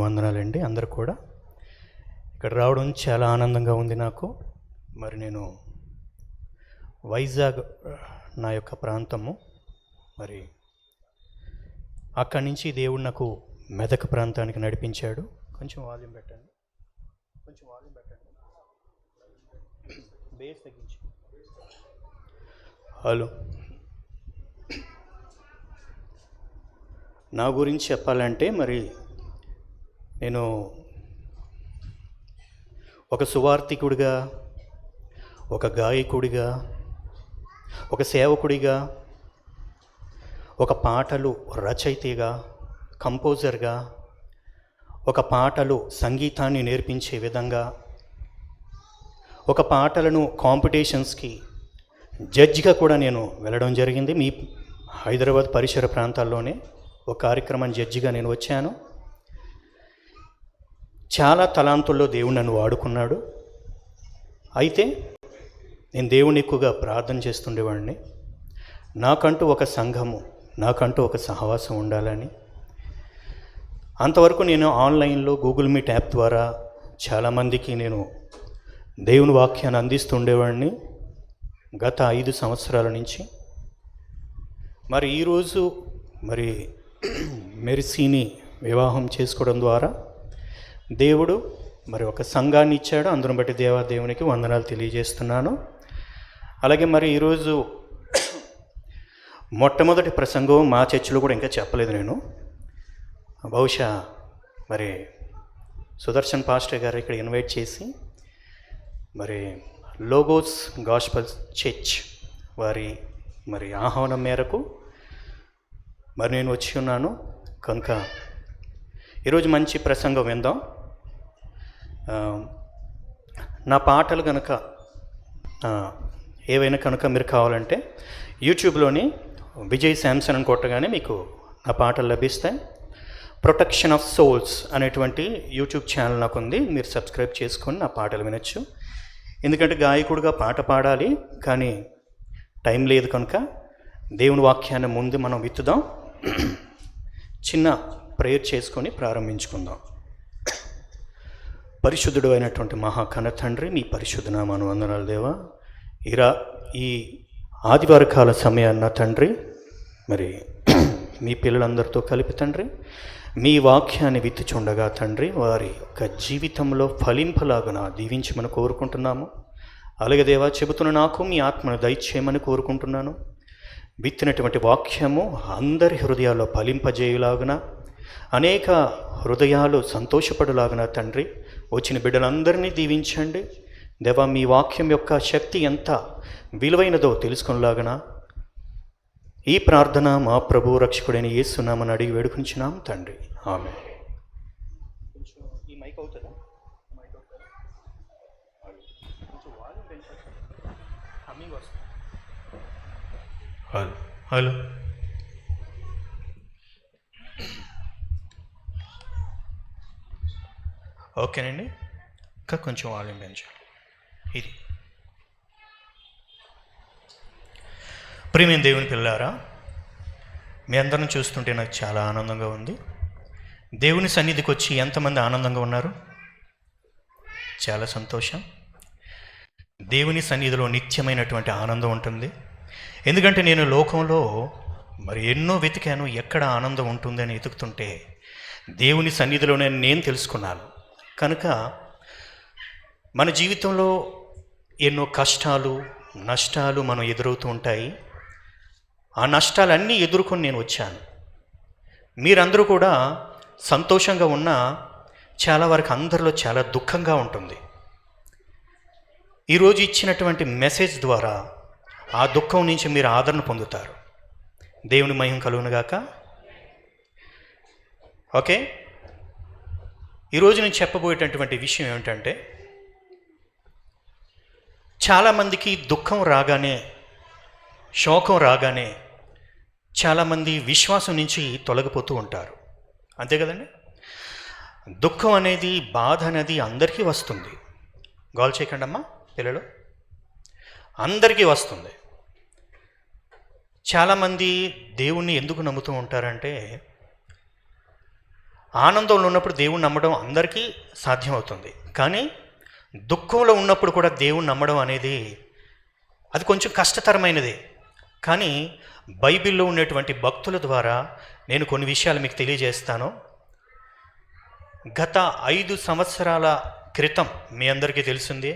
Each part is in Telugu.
వందనాలండి అందరు కూడా. ఇక్కడ రావడం చాలా ఆనందంగా ఉంది నాకు. మరి నేను వైజాగ్ నా యొక్క ప్రాంతము. మరి అక్కడి నుంచి దేవుడు నాకు మెదక్ ప్రాంతానికి నడిపించాడు. కొంచెం వాల్యూమ్ పెట్టండి, బేస్ తగ్గించి. హలో, నా గురించి చెప్పాలంటే మరి నేను ఒక సువార్థికుడిగా, ఒక గాయకుడిగా, ఒక సేవకుడిగా, ఒక పాటలు రచయితగా, కంపోజర్గా, ఒక పాటలు సంగీతాన్ని నేర్పించే విధంగా, ఒక పాటలను కాంపిటీషన్స్కి జడ్జిగా కూడా నేను వెళ్ళడం జరిగింది. మీ హైదరాబాద్ పరిసర ప్రాంతాల్లోనే ఒక కార్యక్రమం జడ్జిగా నేను వచ్చాను. చాలా తలాంతుల్లో దేవుడు నన్ను వాడుకున్నాడు. అయితే నేను దేవుని ఎక్కువగా ప్రార్థన చేస్తుండేవాడిని. నాకంటూ ఒక సంఘము, నాకంటూ ఒక సహవాసం ఉండాలని. అంతవరకు నేను ఆన్లైన్లో గూగుల్ మీట్ యాప్ ద్వారా చాలామందికి నేను దేవుని వాక్యాన్ని అందిస్తుండేవాడిని గత 5 సంవత్సరాల నుంచి. మరి ఈరోజు మరి మెర్సీని వివాహం చేసుకోవడం ద్వారా దేవుడు మరి ఒక సంఘాన్ని ఇచ్చాడు. అందును బట్టి దేవునికి వందనాలు తెలియజేస్తున్నాను. అలాగే మరి ఈరోజు మొట్టమొదటి ప్రసంగం మా చర్చిలో కూడా ఇంకా చెప్పలేదు నేను. బహుశా మరి సుదర్శన్ పాస్టర్ గారు ఇక్కడ ఇన్వైట్ చేసి మరి లోగోస్ గాస్పల్ చర్చ్ వారి మరి ఆహ్వానం మేరకు మరి నేను వచ్చి ఉన్నాను. కనుక ఈరోజు మంచి ప్రసంగం విందాం. నా పాటలు కనుక ఏవైనా కనుక మీరు కావాలంటే యూట్యూబ్లోని విజయ్ శాంసన్ అని కొట్టగానే మీకు నా పాటలు లభిస్తాయి. ప్రొటెక్షన్ ఆఫ్ సోల్స్ అనేటువంటి యూట్యూబ్ ఛానల్ నాకు ఉంది. మీరు సబ్స్క్రైబ్ చేసుకొని నా పాటలు వినొచ్చు. ఎందుకంటే గాయకుడిగా పాట పాడాలి, కానీ టైం లేదు. కనుక దేవుని వాక్యాన్ని ముందు మనం విత్తుదాం. చిన్న ప్రేయర్ చేసుకొని ప్రారంభించుకుందాం. పరిశుద్ధుడు అయినటువంటి మహాకన తండ్రి, మీ పరిశుద్ధ నామాను వందనాలు దేవా. ఈ ఆదివార కాల సమయాన్న తండ్రి మరి మీ పిల్లలందరితో కలిపి తండ్రి మీ వాక్యాన్ని విత్తుచుండగా తండ్రి వారి యొక్క జీవితంలో ఫలింపలాగున దీవించమని కోరుకుంటున్నాము. అలాగే దేవా, చెబుతున్న నాకు మీ ఆత్మను దయచేయమని కోరుకుంటున్నాను. విత్తినటువంటి వాక్యము అందరి హృదయాల్లో ఫలింపజేయులాగున, అనేక హృదయాలు సంతోషపడులాగున తండ్రి వచ్చిన బిడ్డలందరినీ దీవించండి దేవా. మీ వాక్యం యొక్క శక్తి ఎంత విలువైనదో తెలుసుకునేలాగున ఈ ప్రార్థన మా ప్రభు రక్షకుడైన యేసునామని అడిగి వేడుకుంటున్నాం తండ్రి, ఆమేన్. ఈ మైక్ అవుతుందా? హలో, ఓకేనండి. ఇంకా కొంచెం వాల్యూమ్ పెంచాలి. ఇది ప్రియమైన దేవుని పిల్లారా, మీ అందరిని చూస్తుంటే నాకు చాలా ఆనందంగా ఉంది. దేవుని సన్నిధికి వచ్చి ఎంతమంది ఆనందంగా ఉన్నారు? చాలా సంతోషం. దేవుని సన్నిధిలో నిత్యమైనటువంటి ఆనందం ఉంటుంది. ఎందుకంటే నేను లోకంలో మరి ఎన్నో వెతికాను, ఎక్కడ ఆనందం ఉంటుందని వెతుకుతుంటే దేవుని సన్నిధిలోనే నేను తెలుసుకున్నాను. కనుక మన జీవితంలో ఎన్నో కష్టాలు, నష్టాలు మనం ఎదురవుతూ ఉంటాయి. ఆ నష్టాలన్నీ ఎదుర్కొని నేను వచ్చాను. మీరందరూ కూడా సంతోషంగా ఉన్నా చాలా వరకు అందరిలో చాలా దుఃఖంగా ఉంటుంది. ఈరోజు ఇచ్చినటువంటి మెసేజ్ ద్వారా ఆ దుఃఖం నుంచి మీరు ఆదరణ పొందుతారు. దేవుని మహిమ కలుగునుగాక. ఓకే, ఈరోజు నేను చెప్పబోయేటటువంటి విషయం ఏమిటంటే, చాలామందికి దుఃఖం రాగానే, శోకం రాగానే చాలామంది విశ్వాసం నుంచి తొలగిపోతూ ఉంటారు. అంతే కదండి? దుఃఖం అనేది, బాధ అనేది అందరికీ వస్తుంది. గోల్ చేయకండి అమ్మా పిల్లలు, అందరికీ వస్తుంది. చాలామంది దేవుణ్ణి ఎందుకు నమ్ముతూ ఉంటారంటే ఆనందంలో ఉన్నప్పుడు దేవుణ్ణి నమ్మడం అందరికీ సాధ్యమవుతుంది. కానీ దుఃఖంలో ఉన్నప్పుడు కూడా దేవుణ్ణి నమ్మడం అనేది అది కొంచెం కష్టతరమైనదే. కానీ బైబిల్లో ఉన్నటువంటి భక్తుల ద్వారా నేను కొన్ని విషయాలు మీకు తెలియజేస్తాను. గత 5 సంవత్సరాల క్రితం మీ అందరికీ తెలిసిందే,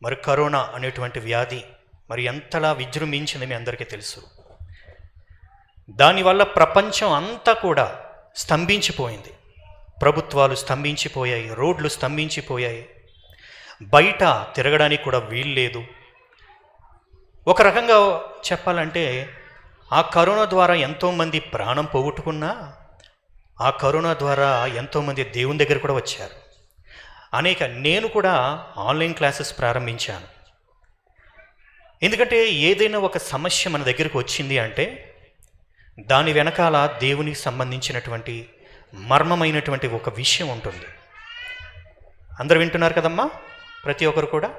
మరి కరోనా అనేటువంటి వ్యాధి మరి ఎంతలా విజృంభించింది మీ అందరికీ తెలుసు. దానివల్ల ప్రపంచం అంతా కూడా స్తంభించిపోయింది. ప్రభుత్వాలు స్తంభించిపోయాయి, రోడ్లు స్తంభించిపోయాయి, బయట తిరగడానికి కూడా వీలు లేదు. ఒక రకంగా చెప్పాలంటే ఆ కరోనా ద్వారా ఎంతోమంది ప్రాణం పోగొట్టుకున్నా ఆ కరోనా ద్వారా ఎంతోమంది దేవుని దగ్గర కూడా వచ్చారు. నేను కూడా ఆన్లైన్ క్లాసెస్ ప్రారంభించాను. ఎందుకంటే ఏదైనా ఒక సమస్య మన దగ్గరకు వచ్చింది అంటే దాని వెనకాల దేవునికి సంబంధించినటువంటి మర్మమైనటువంటి ఒక విషయం ఉంటుంది. అందరూ వింటున్నారు కదమ్మా, ప్రతి ఒక్కరు కూడా.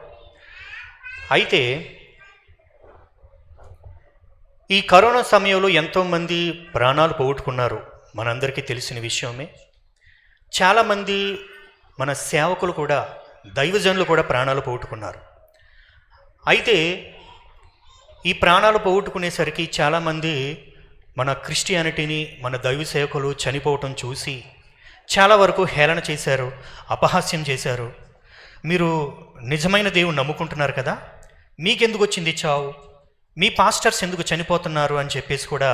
అయితే ఈ కరోనా సమయంలో ఎంతోమంది ప్రాణాలు పోగొట్టుకున్నారు, మనందరికీ తెలిసిన విషయమే. చాలామంది మన సేవకులు కూడా, దైవజనులు కూడా ప్రాణాలు పోగొట్టుకున్నారు. అయితే ఈ ప్రాణాలు పోగొట్టుకునేసరికి చాలామంది మన క్రిస్టియానిటీని, మన దైవ సేవకులు చనిపోవటం చూసి చాలా వరకు హేళన చేశారు, అపహాస్యం చేశారు. మీరు నిజమైన దేవుని నమ్ముకుంటున్నారు కదా, మీకెందుకు వచ్చింది చావు, మీ పాస్టర్స్ ఎందుకు చనిపోతున్నారు అని చెప్పేసి కూడా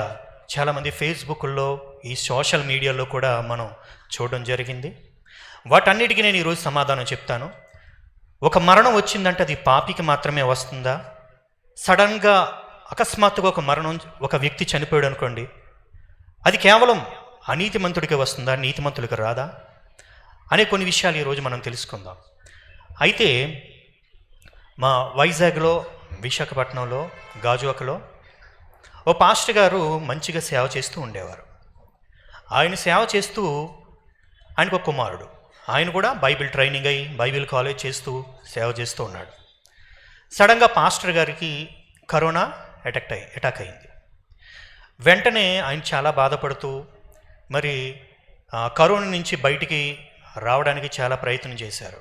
చాలామంది ఫేస్బుక్లో, ఈ సోషల్ మీడియాలో కూడా మనం చూడడం జరిగింది. వాటన్నిటికీ నేను ఈరోజు సమాధానం చెప్తాను. ఒక మరణం వచ్చిందంటే అది పాపికి మాత్రమే వస్తుందా? సడన్గా అకస్మాత్తుగా ఒక వ్యక్తి చనిపోయాడు అనుకోండి, అది కేవలం అనీతిమంతుడికి వస్తుందా, నీతిమంతుడికి రాదా అనే కొన్ని విషయాలు ఈరోజు మనం తెలుసుకుందాం. అయితే మా వైజాగ్లో, విశాఖపట్నంలో, గాజువాకలో ఓ పాస్టర్ గారు మంచిగా సేవ చేస్తూ ఉండేవారు. ఆయన సేవ చేస్తూ ఆయనకు ఒక కుమారుడు, ఆయన కూడా బైబిల్ ట్రైనింగ్ అయ్యి బైబిల్ కాలేజ్ చేస్తూ సేవ చేస్తూ ఉన్నాడు. సడన్గా పాస్టర్ గారికి కరోనా అటాక్ అయింది. వెంటనే ఆయన చాలా బాధపడుతూ మరి కరోనా నుంచి బయటికి రావడానికి చాలా ప్రయత్నం చేశారు.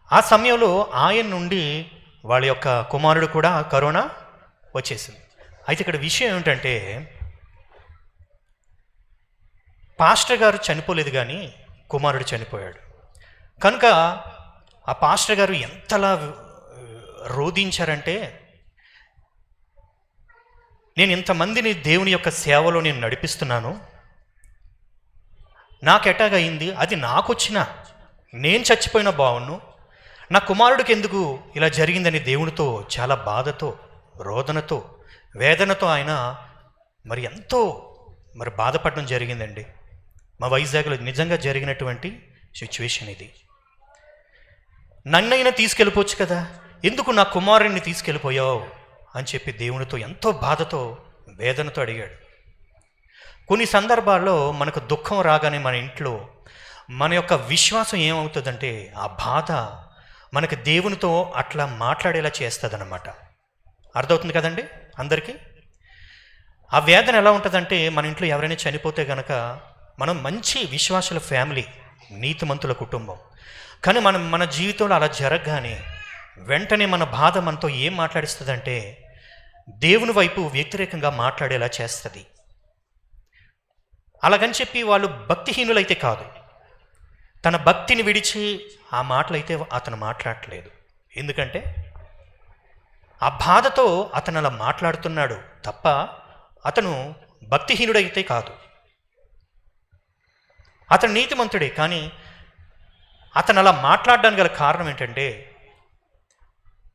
ఆ సమయంలో ఆయన నుండి వాళ్ళ యొక్క కుమారుడు కూడా కరోనా వచ్చేసింది. అయితే ఇక్కడ విషయం ఏమిటంటే పాస్టర్ గారు చనిపోలేదు కానీ కుమారుడు చనిపోయాడు. కనుక ఆ పాస్టర్ గారు ఎంతలా రోధించారంటే, నేను ఇంతమందిని దేవుని యొక్క సేవలో నేను నడిపిస్తున్నాను, నాకు ఎటాక్ అయింది, అది నాకొచ్చిన, నేను చచ్చిపోయిన బావును, నా కుమారుడికి ఎందుకు ఇలా జరిగిందని దేవునితో చాలా బాధతో, రోదనతో, వేదనతో ఆయన మరి ఎంతో బాధపడడం జరిగిందండి. మా వైజాగ్లో నిజంగా జరిగినటువంటి సిచ్యువేషన్ ఇది. నన్నైనా తీసుకెళ్ళిపోవచ్చు కదా, ఎందుకు నా కుమారుడిని తీసుకెళ్ళిపోయావు అని చెప్పి దేవునితో ఎంతో బాధతో, వేదనతో అడిగాడు. కొన్ని సందర్భాల్లో మనకు దుఃఖం రాగానే మన ఇంట్లో మన యొక్క విశ్వాసం ఏమవుతుందంటే ఆ బాధ మనకు దేవునితో అట్లా మాట్లాడేలా చేస్తుందన్నమాట. అర్థమవుతుంది కదండి అందరికీ? ఆ వేదన ఎలా ఉంటుందంటే, మన ఇంట్లో ఎవరైనా చనిపోతే కనుక మనం మంచి విశ్వాసుల ఫ్యామిలీ, నీతిమంతుల కుటుంబం, కానీ మన జీవితంలో అలా జరగగానే వెంటనే మన బాధ మనతో ఏం మాట్లాడిస్తుందంటే దేవుని వైపు వ్యతిరేకంగా మాట్లాడేలా చేస్తుంది. అలాగని చెప్పి వాళ్ళు భక్తిహీనులైతే కాదు, తన భక్తిని విడిచి ఆ మాటలైతే అతను మాట్లాడట్లేదు. ఎందుకంటే ఆ బాధతో అతను అలా మాట్లాడుతున్నాడు తప్ప అతను భక్తిహీనుడైతే కాదు. అతను నీతిమంతుడే, కానీ అతను అలా మాట్లాడడానికి గల కారణం ఏంటంటే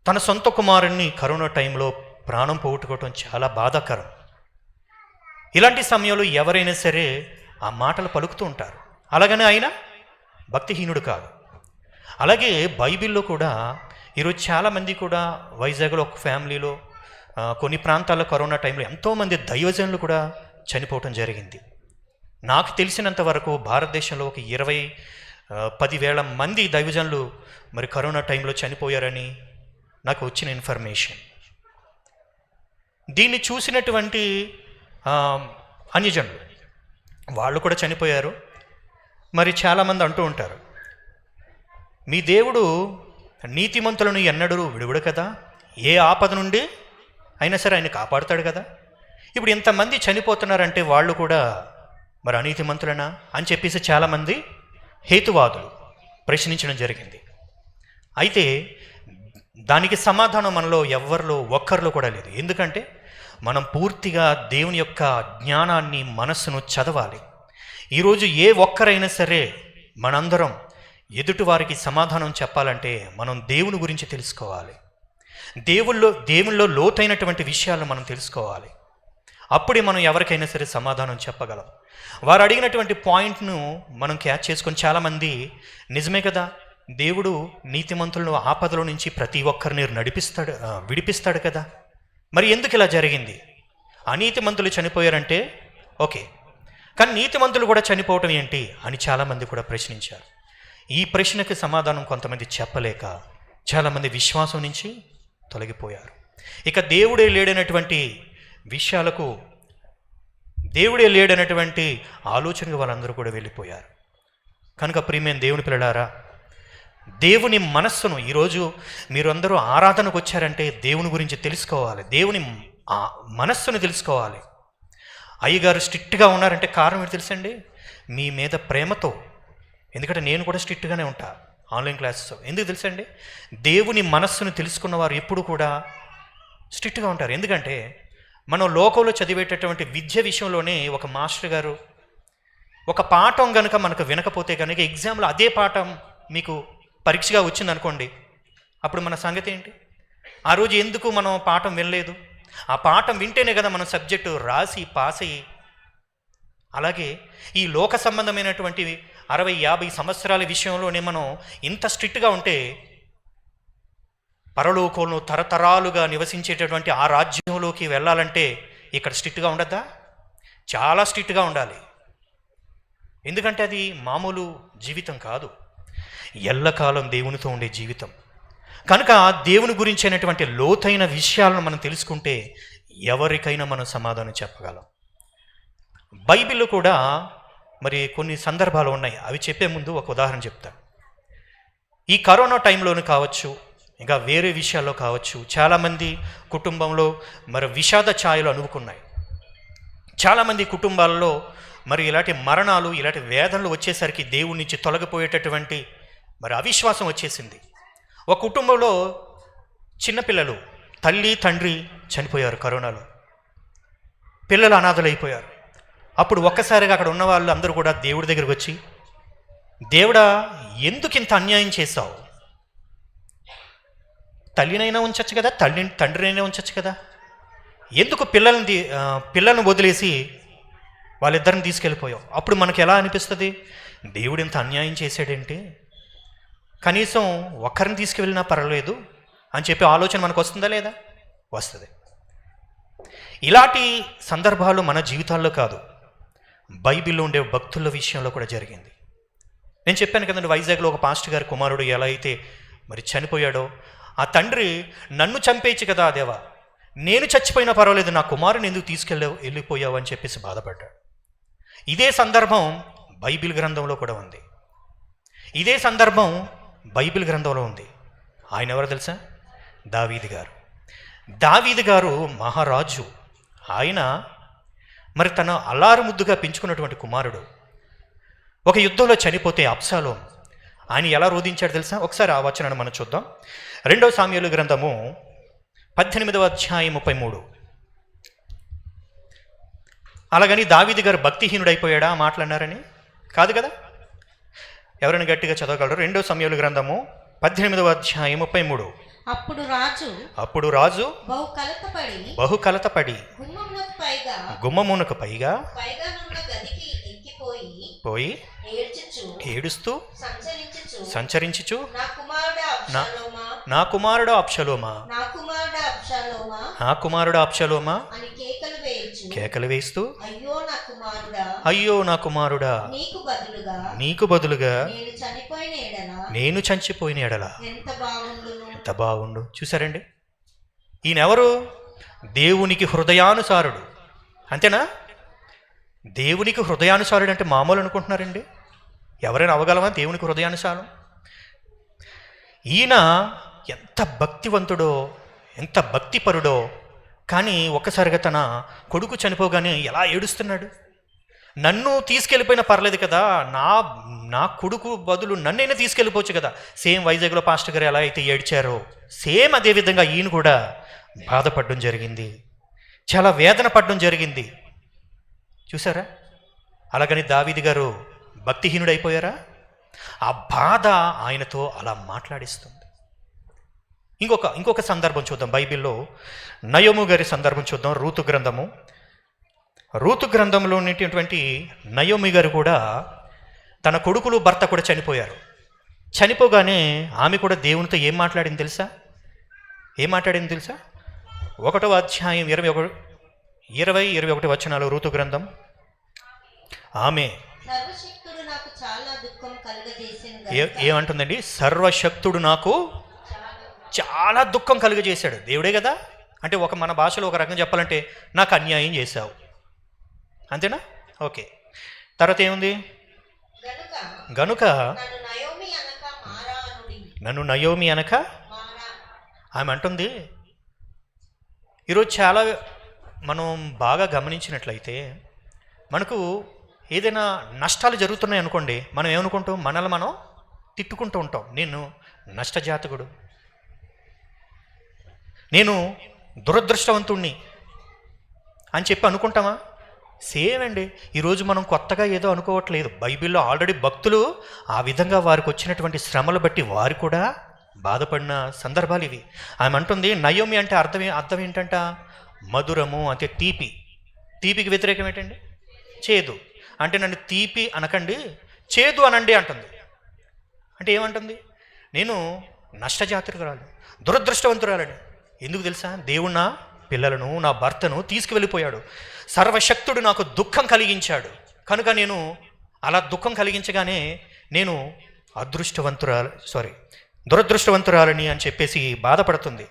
తన సొంత కుమారుణ్ణి కరోనా టైంలో ప్రాణం పోగొట్టుకోవటం చాలా బాధాకరం. ఇలాంటి సమయంలో ఎవరైనా సరే ఆ మాటలు పలుకుతూ ఉంటారు. అలాగనే ఆయన భక్తిహీనుడు కాదు. అలాగే బైబిల్లో కూడా ఈరోజు చాలామంది కూడా వైజాగ్లో ఒక ఫ్యామిలీలో కొన్ని ప్రాంతాల్లో కరోనా టైంలో ఎంతోమంది దైవజనులు కూడా చనిపోవటం జరిగింది. నాకు తెలిసినంత వరకు భారతదేశంలో ఒక 10,000 మంది దైవజనులు మరి కరోనా టైంలో చనిపోయారని నాకు వచ్చిన ఇన్ఫర్మేషన్. దీన్ని చూసినటువంటి అన్యజనులు వాళ్ళు కూడా చనిపోయారు. మరి చాలామంది అంటూ ఉంటారు, మీ దేవుడు నీతిమంతులను ఎన్నడూ విడువడు కదా, ఏ ఆపద నుండి అయినా సరే ఆయన కాపాడుతాడు కదా. ఇప్పుడు ఇంతమంది చనిపోతున్నారంటే వాళ్ళు కూడా మరి అనీతిమంతులనా అని చెప్పేసి చాలామంది హేతువాదులు ప్రశ్నించడం జరిగింది. అయితే దానికి సమాధానం మనలో ఎవరిలో ఒక్కరిలో కూడా లేదు. ఎందుకంటే మనం పూర్తిగా దేవుని యొక్క జ్ఞానాన్ని, మనస్సును చదవాలి. ఈరోజు ఏ ఒక్కరైనా సరే మనందరం ఎదుటి వారికి సమాధానం చెప్పాలంటే మనం దేవుని గురించి తెలుసుకోవాలి. దేవునిలో లోతైనటువంటి విషయాలను మనం తెలుసుకోవాలి. అప్పుడే మనం ఎవరికైనా సరే సమాధానం చెప్పగలం. వారు అడిగినటువంటి పాయింట్ను మనం క్యాచ్ చేసుకొని, చాలామంది నిజమే కదా, దేవుడు నీతిమంతులను ఆపదలో నుంచి ప్రతి ఒక్కరిని విడిపిస్తాడు కదా, మరి ఎందుకు ఇలా జరిగింది? అనీతిమంతులు చనిపోయారంటే ఓకే, కానీ నీతిమంతులు కూడా చనిపోవటం ఏంటి అని చాలామంది కూడా ప్రశ్నించారు. ఈ ప్రశ్నకి సమాధానం కొంతమంది చెప్పలేక చాలామంది విశ్వాసం నుంచి తొలగిపోయారు. ఇక దేవుడే లేడనటువంటి ఆలోచనగా వాళ్ళందరూ కూడా వెళ్ళిపోయారు. కనుక ప్రియమైన దేవుని పిల్లలారా, దేవుని మనస్సును, ఈరోజు మీరు అందరూ ఆరాధనకు వచ్చారంటే దేవుని గురించి తెలుసుకోవాలి, దేవుని మనస్సును తెలుసుకోవాలి. అయ్యగారు స్ట్రిక్ట్గా ఉన్నారంటే కారణం ఏంటి తెలుసండి? మీ మీద ప్రేమతో. ఎందుకంటే నేను కూడా స్ట్రిక్ట్గానే ఉంటా ఆన్లైన్ క్లాసెస్. ఎందుకు తెలుసండి? దేవుని మనస్సును తెలుసుకున్న వారు ఎప్పుడు కూడా స్ట్రిక్ట్గా ఉంటారు. ఎందుకంటే మనం లోకంలో చదివేటటువంటి విద్య విషయంలోనే ఒక మాస్టర్ గారు ఒక పాఠం కనుక మనకు వినకపోతే కనుక ఎగ్జామ్లో అదే పాఠం మీకు పరీక్షగా వచ్చిందనుకోండి, అప్పుడు మన సంగతి ఏంటి? ఆ రోజు ఎందుకు మనం పాఠం వినలేదు? ఆ పాఠం వింటేనే కదా మనం సబ్జెక్టు రాసి పాస్ అయ్యి. అలాగే ఈ లోక సంబంధమైనటువంటి 60-50 సంవత్సరాల విషయంలోనే మనం ఇంత స్ట్రిక్ట్గా ఉంటే పరలోకంలో తరతరాలుగా నివసించేటటువంటి ఆ రాజ్యంలోకి వెళ్ళాలంటే ఇక్కడ స్ట్రిక్ట్గా ఉండద్దా? చాలా స్ట్రిక్ట్గా ఉండాలి. ఎందుకంటే అది మామూలు జీవితం కాదు, ఎల్లకాలం దేవునితో ఉండే జీవితం. కనుక దేవుని గురించి అయినటువంటి లోతైన విషయాలను మనం తెలుసుకుంటే ఎవరికైనా మనం సమాధానం చెప్పగలం. బైబిల్లో కూడా మరి కొన్ని సందర్భాలు ఉన్నాయి. అవి చెప్పే ముందు ఒక ఉదాహరణ చెప్తాను. ఈ కరోనా టైంలోనే కావచ్చు, ఇంకా వేరే విషయాల్లో కావచ్చు, చాలామంది కుటుంబంలో మరి విషాద ఛాయలు అనుకున్నాయి. చాలామంది కుటుంబాల్లో మరి ఇలాంటి మరణాలు, ఇలాంటి వేదనలు వచ్చేసరికి దేవుడి నుంచి తొలగిపోయేటటువంటి మరి అవిశ్వాసం వచ్చేసింది. ఒక కుటుంబంలో చిన్నపిల్లలు, తల్లి తండ్రి చనిపోయారు కరోనాలో, పిల్లలు అనాథలైపోయారు. అప్పుడు ఒక్కసారిగా అక్కడ ఉన్న వాళ్ళు అందరూ కూడా దేవుడి దగ్గరికి వచ్చి, దేవుడా ఎందుకు ఇంత అన్యాయం చేశావు? తల్లినైనా ఉంచచ్చు కదా, తండ్రినైనా ఉంచచ్చు కదా, ఎందుకు పిల్లలను వదిలేసి వాళ్ళిద్దరిని తీసుకెళ్ళిపోయావు? అప్పుడు మనకు ఎలా అనిపిస్తుంది? దేవుడు ఇంత అన్యాయం చేశాడేంటి, కనీసం ఒక్కరిని తీసుకువెళ్ళినా పర్వాలేదు అని చెప్పి ఆలోచన మనకు వస్తుందా లేదా? వస్తుంది. ఇలాంటి సందర్భాలు మన జీవితాల్లో కాదు, బైబిల్లో ఉండే భక్తుల విషయంలో కూడా జరిగింది. నేను చెప్పాను కదండి, వైజాగ్లో ఒక పాస్టర్ గారి కుమారుడు ఎలా అయితే మరి చనిపోయాడో, ఆ తండ్రి నన్ను చంపేయచ్చు కదా దేవా, నేను చచ్చిపోయినా పర్వాలేదు, నా కుమారుని ఎందుకు వెళ్ళిపోయావు అని చెప్పేసి బాధపడ్డాడు. ఇదే సందర్భం బైబిల్ గ్రంథంలో కూడా ఉంది. ఇదే సందర్భం బైబిల్ గ్రంథంలో ఉంది. ఆయన ఎవరో తెలుసా? దావీదు గారు మహారాజు. ఆయన మరి తన అల్లారు ముద్దుగా పెంచుకున్నటువంటి కుమారుడు ఒక యుద్ధంలో చనిపోతే అబ్షాలోము ఆయన ఎలా రోధించాడు తెలుసా? ఒకసారి ఆ వచనాన్ని మనం చూద్దాం. 2 సామ్యూయేలు గ్రంథము 18వ అధ్యాయం 33. అలాగని దావీదు గారు భక్తిహీనుడైపోయాడా మాట్లాడినారని కాదు కదా. ఎవరైనా గట్టిగా చదవగలరు? 2 సామ్యూయేలు గ్రంథము 18వ అధ్యాయం 33. అప్పుడు రాజు బహు కలతపడి గుమ్మమునకు పైగా పోయి ఏడుస్తూ సంచరించుచు, నా కుమారుడు అబ్షాలోమా కేకలు వేస్తూ, అయ్యో నా కుమారుడా, నీకు బదులుగా నేను చనిపోయిన ఎడల ఎంత బాగుండు. చూసారండి, ఈయనెవరు? దేవునికి హృదయానుసారుడు. అంతేనా? దేవునికి హృదయానుసారుడు అంటే మామూలు అనుకుంటున్నారండి? ఎవరైనా అవ్వగలమా దేవునికి హృదయానుసారం? ఈయన ఎంత భక్తివంతుడో, ఎంత భక్తిపరుడో, కానీ ఒక్కసారిగా తన కొడుకు చనిపోగానే ఎలా ఏడుస్తున్నాడు. నన్ను తీసుకెళ్ళిపోయినా పర్లేదు కదా, నా కొడుకు బదులు నన్నైనా తీసుకెళ్ళిపోవచ్చు కదా. సేమ్ వైజాగ్లో పాస్టర్ గారు ఎలా అయితే ఏడ్చారో సేమ్ అదేవిధంగా ఈయన కూడా బాధపడడం జరిగింది, చాలా వేదన పడడం జరిగింది. చూసారా? అలాగని దావీదు గారు భక్తిహీనుడైపోయారా? ఆ బాధ ఆయనతో అలా మాట్లాడిస్తుంది. ఇంకొక సందర్భం చూద్దాం బైబిల్లో. నయోము గారి సందర్భం చూద్దాం. రూతు గ్రంథంలో ఉన్నటువంటి నయోమి గారు కూడా తన కొడుకులు భర్త కూడా చనిపోయారు. చనిపోగానే ఆమె కూడా దేవునితో ఏం మాట్లాడింది తెలుసా? 1వ అధ్యాయం 20-21 వచనాలు రూతు గ్రంథం. ఆమె ఏమంటుందండి? సర్వశక్తుడు నాకు చాలా దుఃఖం కలుగజేశాడు. దేవుడే కదా. అంటే మన భాషలో ఒక రకంగా చెప్పాలంటే నాకు అన్యాయం చేశావు, అంతేనా? ఓకే. తర్వాత ఏముంది? గనుక నన్ను నయోమి అనక ఆమె అంటుంది. ఈరోజు చాలా మనం బాగా గమనించినట్లయితే మనకు ఏదైనా నష్టాలు జరుగుతున్నాయి అనుకోండి, మనం ఏమనుకుంటాం? మనల్ని మనం తిట్టుకుంటూ ఉంటాం. నేను నష్టజాతకుడు, నేను దురదృష్టవంతుణ్ణి అని చెప్పి అనుకుంటామా? సేమ్ అండి. ఈరోజు మనం కొత్తగా ఏదో అనుకోవట్లేదు. బైబిల్లో ఆల్రెడీ భక్తులు ఆ విధంగా వారికి వచ్చినటువంటి శ్రమలు బట్టి వారు కూడా బాధపడిన సందర్భాలు ఇవి. ఆమె అంటుంది నయోమి అంటే అర్థం ఏంటంట? మధురము అంటే తీపి. తీపికి వ్యతిరేకం ఏంటండి? చేదు. అంటే నన్ను తీపి అనకండి, చేదు అనండి అంటుంది. అంటే ఏమంటుంది? నేను నష్టజాతకురాలు, దురదృష్టవంతురాలని. ఎందుకు తెలుసా? దేవుడు నా పిల్లలను, నా భర్తను తీసుకువెళ్ళిపోయాడు. సర్వశక్తుడు నాకు దుఃఖం కలిగించాడు. కనుక నేను అలా దుఃఖం కలిగించగానే నేను దురదృష్టవంతురాలని అని చెప్పేసి బాధపడుతుంది.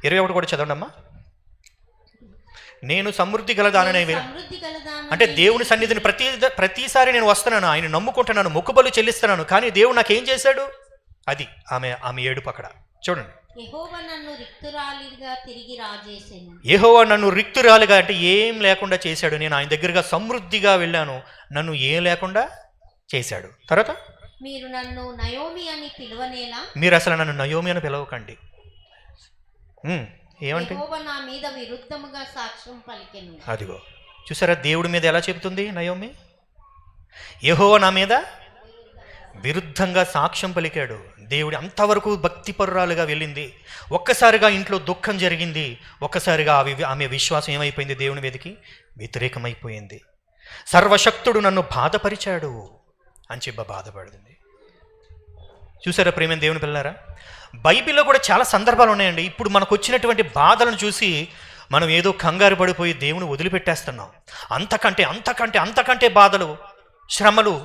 21 కూడా చదవండమ్మా. నేను సమృద్ధి గలదాననే అంటే దేవుని సన్నిధిని ప్రతిసారి నేను వస్తున్నాను, ఆయన నమ్ముకుంటున్నాను, మొక్కుబళ్ళు చెల్లిస్తున్నాను. కానీ దేవుడు నాకేం చేశాడు? అది ఆమె ఏడుపు అక్కడ చూడండి. యెహోవా నన్ను రిక్తురాలిగా అంటే ఏం లేకుండా చేశాడు. నేను ఆయన దగ్గరగా సమృద్ధిగా వెళ్ళాను, నన్ను ఏం లేకుండా చేశాడు. తర్వాత మీరు నన్ను నయోమి అని పిలవనేలా? మీరు అసలు నన్ను నయోమి అని పిలవకండి. ఏమంటే నా మీద విరుద్ధముగా సాక్ష్యం పలికెను. అదిగో చూసారా, దేవుడి మీద ఎలా చెబుతుంది నయోమి? యెహోవా నా మీద విరుద్ధంగా సాక్ష్యం పలికాడు. దేవుడి అంతవరకు భక్తిపరురాలుగా వెళ్ళింది. ఒక్కసారిగా ఇంట్లో దుఃఖం జరిగింది. ఒక్కసారిగా ఆమె విశ్వాసం ఏమైపోయింది? దేవుని మీదకి వ్యతిరేకమైపోయింది. సర్వశక్తుడు నన్ను బాధపరిచాడు అని చెప్పి బాధపడింది. చూసారా ప్రేమైన దేవుని పిల్లారా? బైబిల్లో కూడా చాలా సందర్భాలు ఉన్నాయండి. ఇప్పుడు మనకు వచ్చినటువంటి బాధలను చూసి మనం ఏదో కంగారు పడిపోయి దేవుని వదిలిపెట్టేస్తున్నాం. అంతకంటే బాధలు, శ్రమలు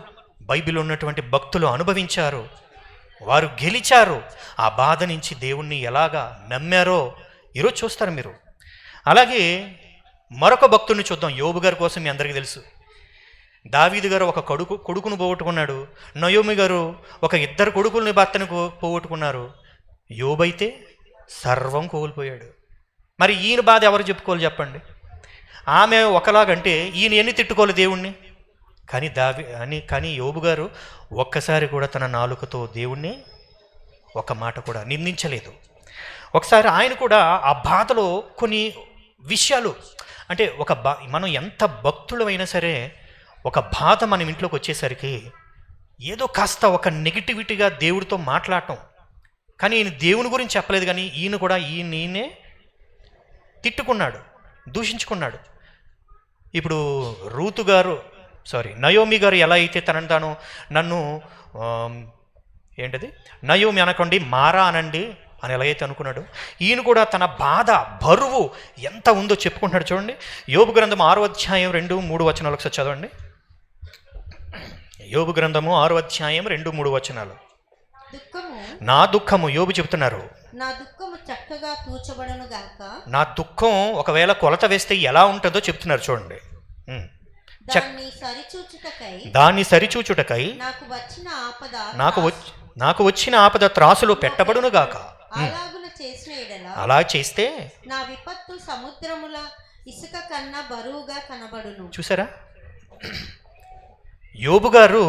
బైబిల్లో ఉన్నటువంటి భక్తులు అనుభవించారు. వారు గెలిచారు. ఆ బాధ నుంచి దేవుణ్ణి ఎలాగా నమ్మారో ఈరోజు చూస్తారు మీరు. అలాగే మరొక భక్తుడిని చూద్దాం. యోబు గారి కోసం మీ అందరికీ తెలుసు. దావీదు గారు ఒక కొడుకును పోగొట్టుకున్నాడు. నయోమి గారు ఒక 2 కొడుకుల్ని భర్తను పోగొట్టుకున్నారు. యోబు అయితే సర్వం కోల్పోయాడు. మరి ఈయన బాధ ఎవరు చెప్పుకోవాలి చెప్పండి? ఆమె ఒకలాగంటే ఈయన ఎన్ని తిట్టుకోవాలి దేవుణ్ణి? కానీ యోబు గారు ఒక్కసారి కూడా తన నాలుకతో దేవుణ్ణి ఒక మాట కూడా నిందించలేదు. ఒకసారి ఆయన కూడా ఆ బాధలో కొన్ని విషయాలు అంటే మనం ఎంత భక్తులమైనా సరే ఒక బాధ మన ఇంట్లోకి వచ్చేసరికి ఏదో కాస్త ఒక నెగిటివిటీగా దేవుడితో మాట్లాడటం. కానీ ఈయన దేవుని గురించి చెప్పలేదు, కానీ ఈయన కూడా ఈయనే తిట్టుకున్నాడు, దూషించుకున్నాడు. ఇప్పుడు నయోమి గారు ఎలా అయితే తాను నన్ను నయోమి అనకండి మారా అనండి అని ఎలాగైతే అనుకున్నాడు, ఈయన కూడా తన బాధ బరువు ఎంత ఉందో చెప్పుకుంటున్నాడు. చూడండి, యోబు గ్రంథం 6వ అధ్యాయం 2-3 వచనాలు ఒకసారి చదవండి. యోబు గ్రంథము 6వ అధ్యాయం 2-3 వచనాలు. నా దుఃఖము, యోబు చెబుతున్నారు, నా దుఃఖము చక్కగా తూచబడును గాక. నా దుఃఖం ఒకవేళ కొలత వేస్తే ఎలా ఉంటుందో చెప్తున్నారు. చూడండి, దాన్ని సరిచూచుటకై నాకు వచ్చిన ఆపద త్రాసులో పెట్టబడును గాక. అలా చేస్తే నా విపత్తు సముద్రముల ఇసుక కన్నా బరువుగా కనబడును. చూసారా, యోబు గారు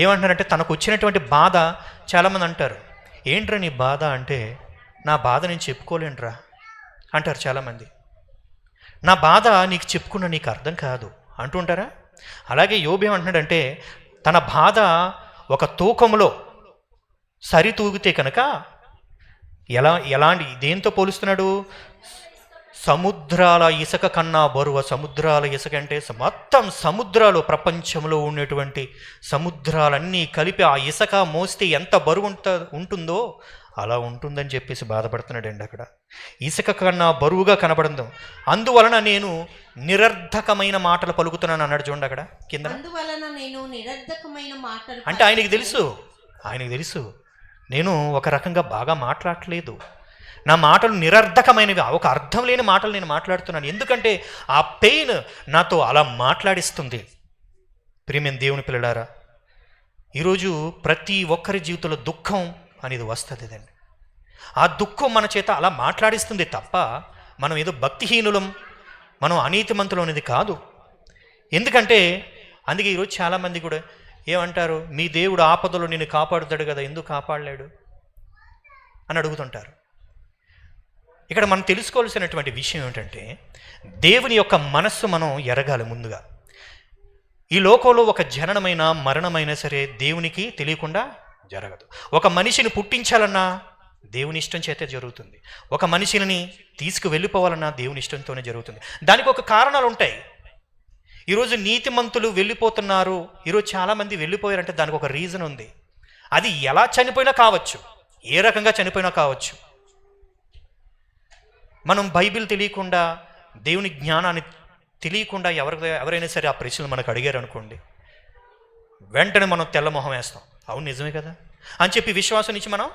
ఏమంటున్నారంటే తనకు వచ్చినటువంటి బాధ, చాలామంది అంటారు ఏంట్రా నీ బాధ అంటే, నా బాధ నేను చెప్పుకోలేనురా అంటారు చాలామంది. నా బాధ నీకు చెప్పుకున్న నీకు అర్థం కాదు అంటుంటారా. అలాగే యోబు ఏమంటున్నాడంటే తన బాధ ఒక తూకంలో సరితూగితే కనుక ఎలాంటి దేంతో పోలుస్తున్నాడు, సముద్రాల ఇసుక కన్నా బరువు. సముద్రాల ఇసుక అంటే మొత్తం సముద్రాలు, ప్రపంచంలో ఉన్నటువంటి సముద్రాలన్నీ కలిపి ఆ ఇసుక మోస్తే ఎంత బరువు ఉంటుందో అలా ఉంటుందని చెప్పేసి బాధపడుతున్నాడండి. అక్కడ ఇసుక కన్నా బరువుగా కనబడదు. అందువలన నేను నిరర్ధకమైన మాటలు పలుకుతున్నాను అన్నాడు. చూడండి అక్కడ కింద. అంటే ఆయనకి తెలుసు నేను ఒక రకంగా బాగా మాట్లాడట్లేదు, నా మాటలు నిరర్ధకమైనవి, ఒక అర్థం లేని మాటలు నేను మాట్లాడుతున్నాను. ఎందుకంటే ఆ పెయిన్ నాతో అలా మాట్లాడిస్తుంది. ప్రియమైన దేవుని పిల్లలారా, ఈరోజు ప్రతి ఒక్కరి జీవితంలో దుఃఖం అనేది వస్తుంది అండి. ఆ దుఃఖం మన చేత అలా మాట్లాడిస్తుంది తప్ప మనం ఏదో భక్తిహీనులం, మనం అనీతిమంతులం అనేది కాదు. ఎందుకంటే అందుకే ఈరోజు చాలామంది కూడా ఏమంటారు, మీ దేవుడు ఆపదలో నిన్ను కాపాడుతాడు కదా, ఎందుకు కాపాడలేడు అని అడుగుతుంటారు. ఇక్కడ మనం తెలుసుకోవాల్సినటువంటి విషయం ఏమిటంటే, దేవుని యొక్క మనస్సు మనం ఎరగాలి ముందుగా. ఈ లోకంలో ఒక జననమైన మరణమైనా సరే దేవునికి తెలియకుండా జరగదు. ఒక మనిషిని పుట్టించాలన్నా దేవుని ఇష్టం చేతే జరుగుతుంది. ఒక మనిషిని తీసుకువెళ్ళిపోవాలన్నా దేవుని ఇష్టంతోనే జరుగుతుంది. దానికి ఒక కారణాలు ఉంటాయి. ఈరోజు నీతిమంతులు వెళ్ళిపోతున్నారు, ఈరోజు చాలామంది వెళ్ళిపోయారంటే దానికి ఒక రీజన్ ఉంది. అది ఎలా చనిపోయినా కావచ్చు, ఏ రకంగా చనిపోయినా కావచ్చు. మనం బైబిల్ తెలియకుండా, దేవుని జ్ఞానాన్ని తెలియకుండా ఎవరైనా సరే ఆ ప్రశ్నలు మనకు అడిగారు అనుకోండి, వెంటనే మనం తెల్లమొహం వేస్తాం. అవును నిజమే కదా అని చెప్పి విశ్వాసం నుంచి మనం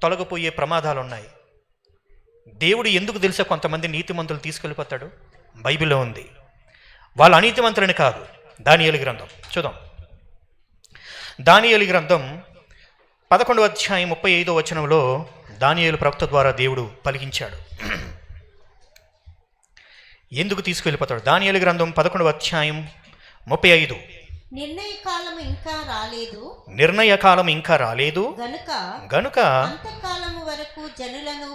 తొలగిపోయే ప్రమాదాలు ఉన్నాయి. దేవుడు ఎందుకు తెలుసా కొంతమంది నీతిమంతులు తీసుకెళ్ళిపోతాడు? బైబిల్లో ఉంది. వాళ్ళు అనీతిమంతులని కాదు. దానియేలు గ్రంథం చూద్దాం. దానియేలు గ్రంథం 11వ అధ్యాయం 35వ వచనంలో దానియేలు ప్రవక్త ద్వారా దేవుడు పలికించాడు. ఎందుకు తీసుకెళ్ళిపోతాడు? దానియేలు గ్రంథం 11వ అధ్యాయం 35. నిర్ణయకాలం ఇంకా రాలేదు గనుక అంత్యకాలం వరకు జనులను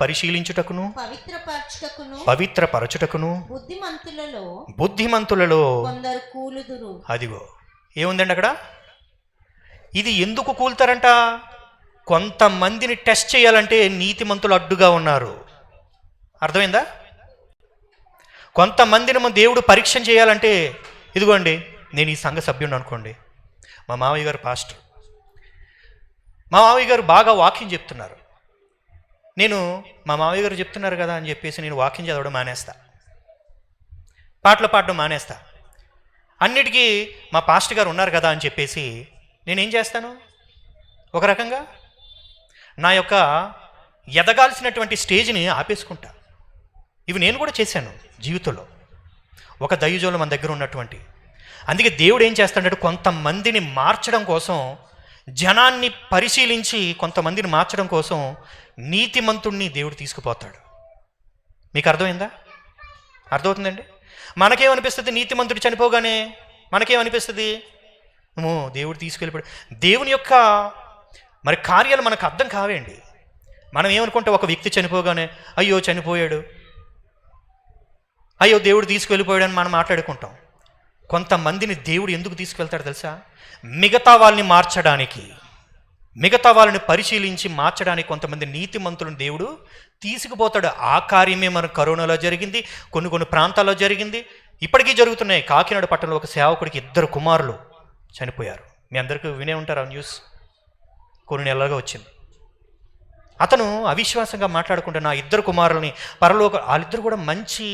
పరిశీలించుటకును పవిత్రపరచుటకును బుద్ధిమంతులలో కొందరు కూలుదురు. అదిగో ఏముందండి అక్కడ. ఇది ఎందుకు కూలుతారంట? కొంతమందిని టెస్ట్ చేయాలంటే నీతిమంతులు అడ్డుగా ఉన్నారు. అర్థమైందా? కొంతమందిని దేవుడు పరీక్ష చేయాలంటే, ఇదిగోండి నేను ఈ సంఘ సభ్యుడు అనుకోండి, మా మావయ్య గారు పాస్టర్, మా మావయ్య గారు బాగా వాక్యం చెప్తున్నారు, నేను మా మావయ్య గారు చెప్తున్నారు కదా అని చెప్పేసి నేను వాక్యం చదవడం మానేస్తా, పాటలు పాడడం మానేస్తా. అన్నిటికీ మా పాస్టర్ గారు ఉన్నారు కదా అని చెప్పేసి నేనేం చేస్తాను, ఒక రకంగా నా యొక్క ఎదగాల్సినటువంటి స్టేజ్ని ఆపేసుకుంటా. ఇవి నేను కూడా చేశాను జీవితంలో. ఒక దైవజనులు మన దగ్గర ఉన్నటువంటి, అందుకే దేవుడు ఏం చేస్తాడంటే కొంతమందిని మార్చడం కోసం, జనాన్ని పరిశీలించి కొంతమందిని మార్చడం కోసం నీతిమంతుణ్ణి దేవుడు తీసుకుపోతాడు. మీకు అర్థమైందా? అర్థమవుతుందండి? మనకేమనిపిస్తుంది? నీతిమంతుడు చనిపోగానే మనకేమనిపిస్తుంది? దేవుడు తీసుకెళ్ళిపోయాడు. దేవుని యొక్క మరి కార్యాలు మనకు అర్థం కావేండి. మనం ఏమనుకుంటే ఒక వ్యక్తి చనిపోగానే అయ్యో చనిపోయాడు, అయ్యో దేవుడు తీసుకువెళ్ళిపోయాడని మనం మాట్లాడుకుంటాం. కొంతమందిని దేవుడు ఎందుకు తీసుకువెళ్తాడు తెలుసా? మిగతా వాళ్ళని మార్చడానికి, మిగతా వాళ్ళని పరిశీలించి మార్చడానికి కొంతమంది నీతిమంతులను దేవుడు తీసుకుపోతాడు. ఆ కార్యమే మన కరోనాలో జరిగింది, కొన్ని ప్రాంతాల్లో జరిగింది, ఇప్పటికీ జరుగుతున్నాయి. కాకినాడ పట్టణంలో ఒక సేవకుడికి 2 కుమారులు చనిపోయారు. మీ అందరికీ వినే ఉంటారు ఆ న్యూస్, కొన్ని నెలలుగా వచ్చింది. అతను అవిశ్వాసంగా మాట్లాడుకుంటే నా 2 కుమారులని పరలోక, వాళ్ళిద్దరు కూడా మంచి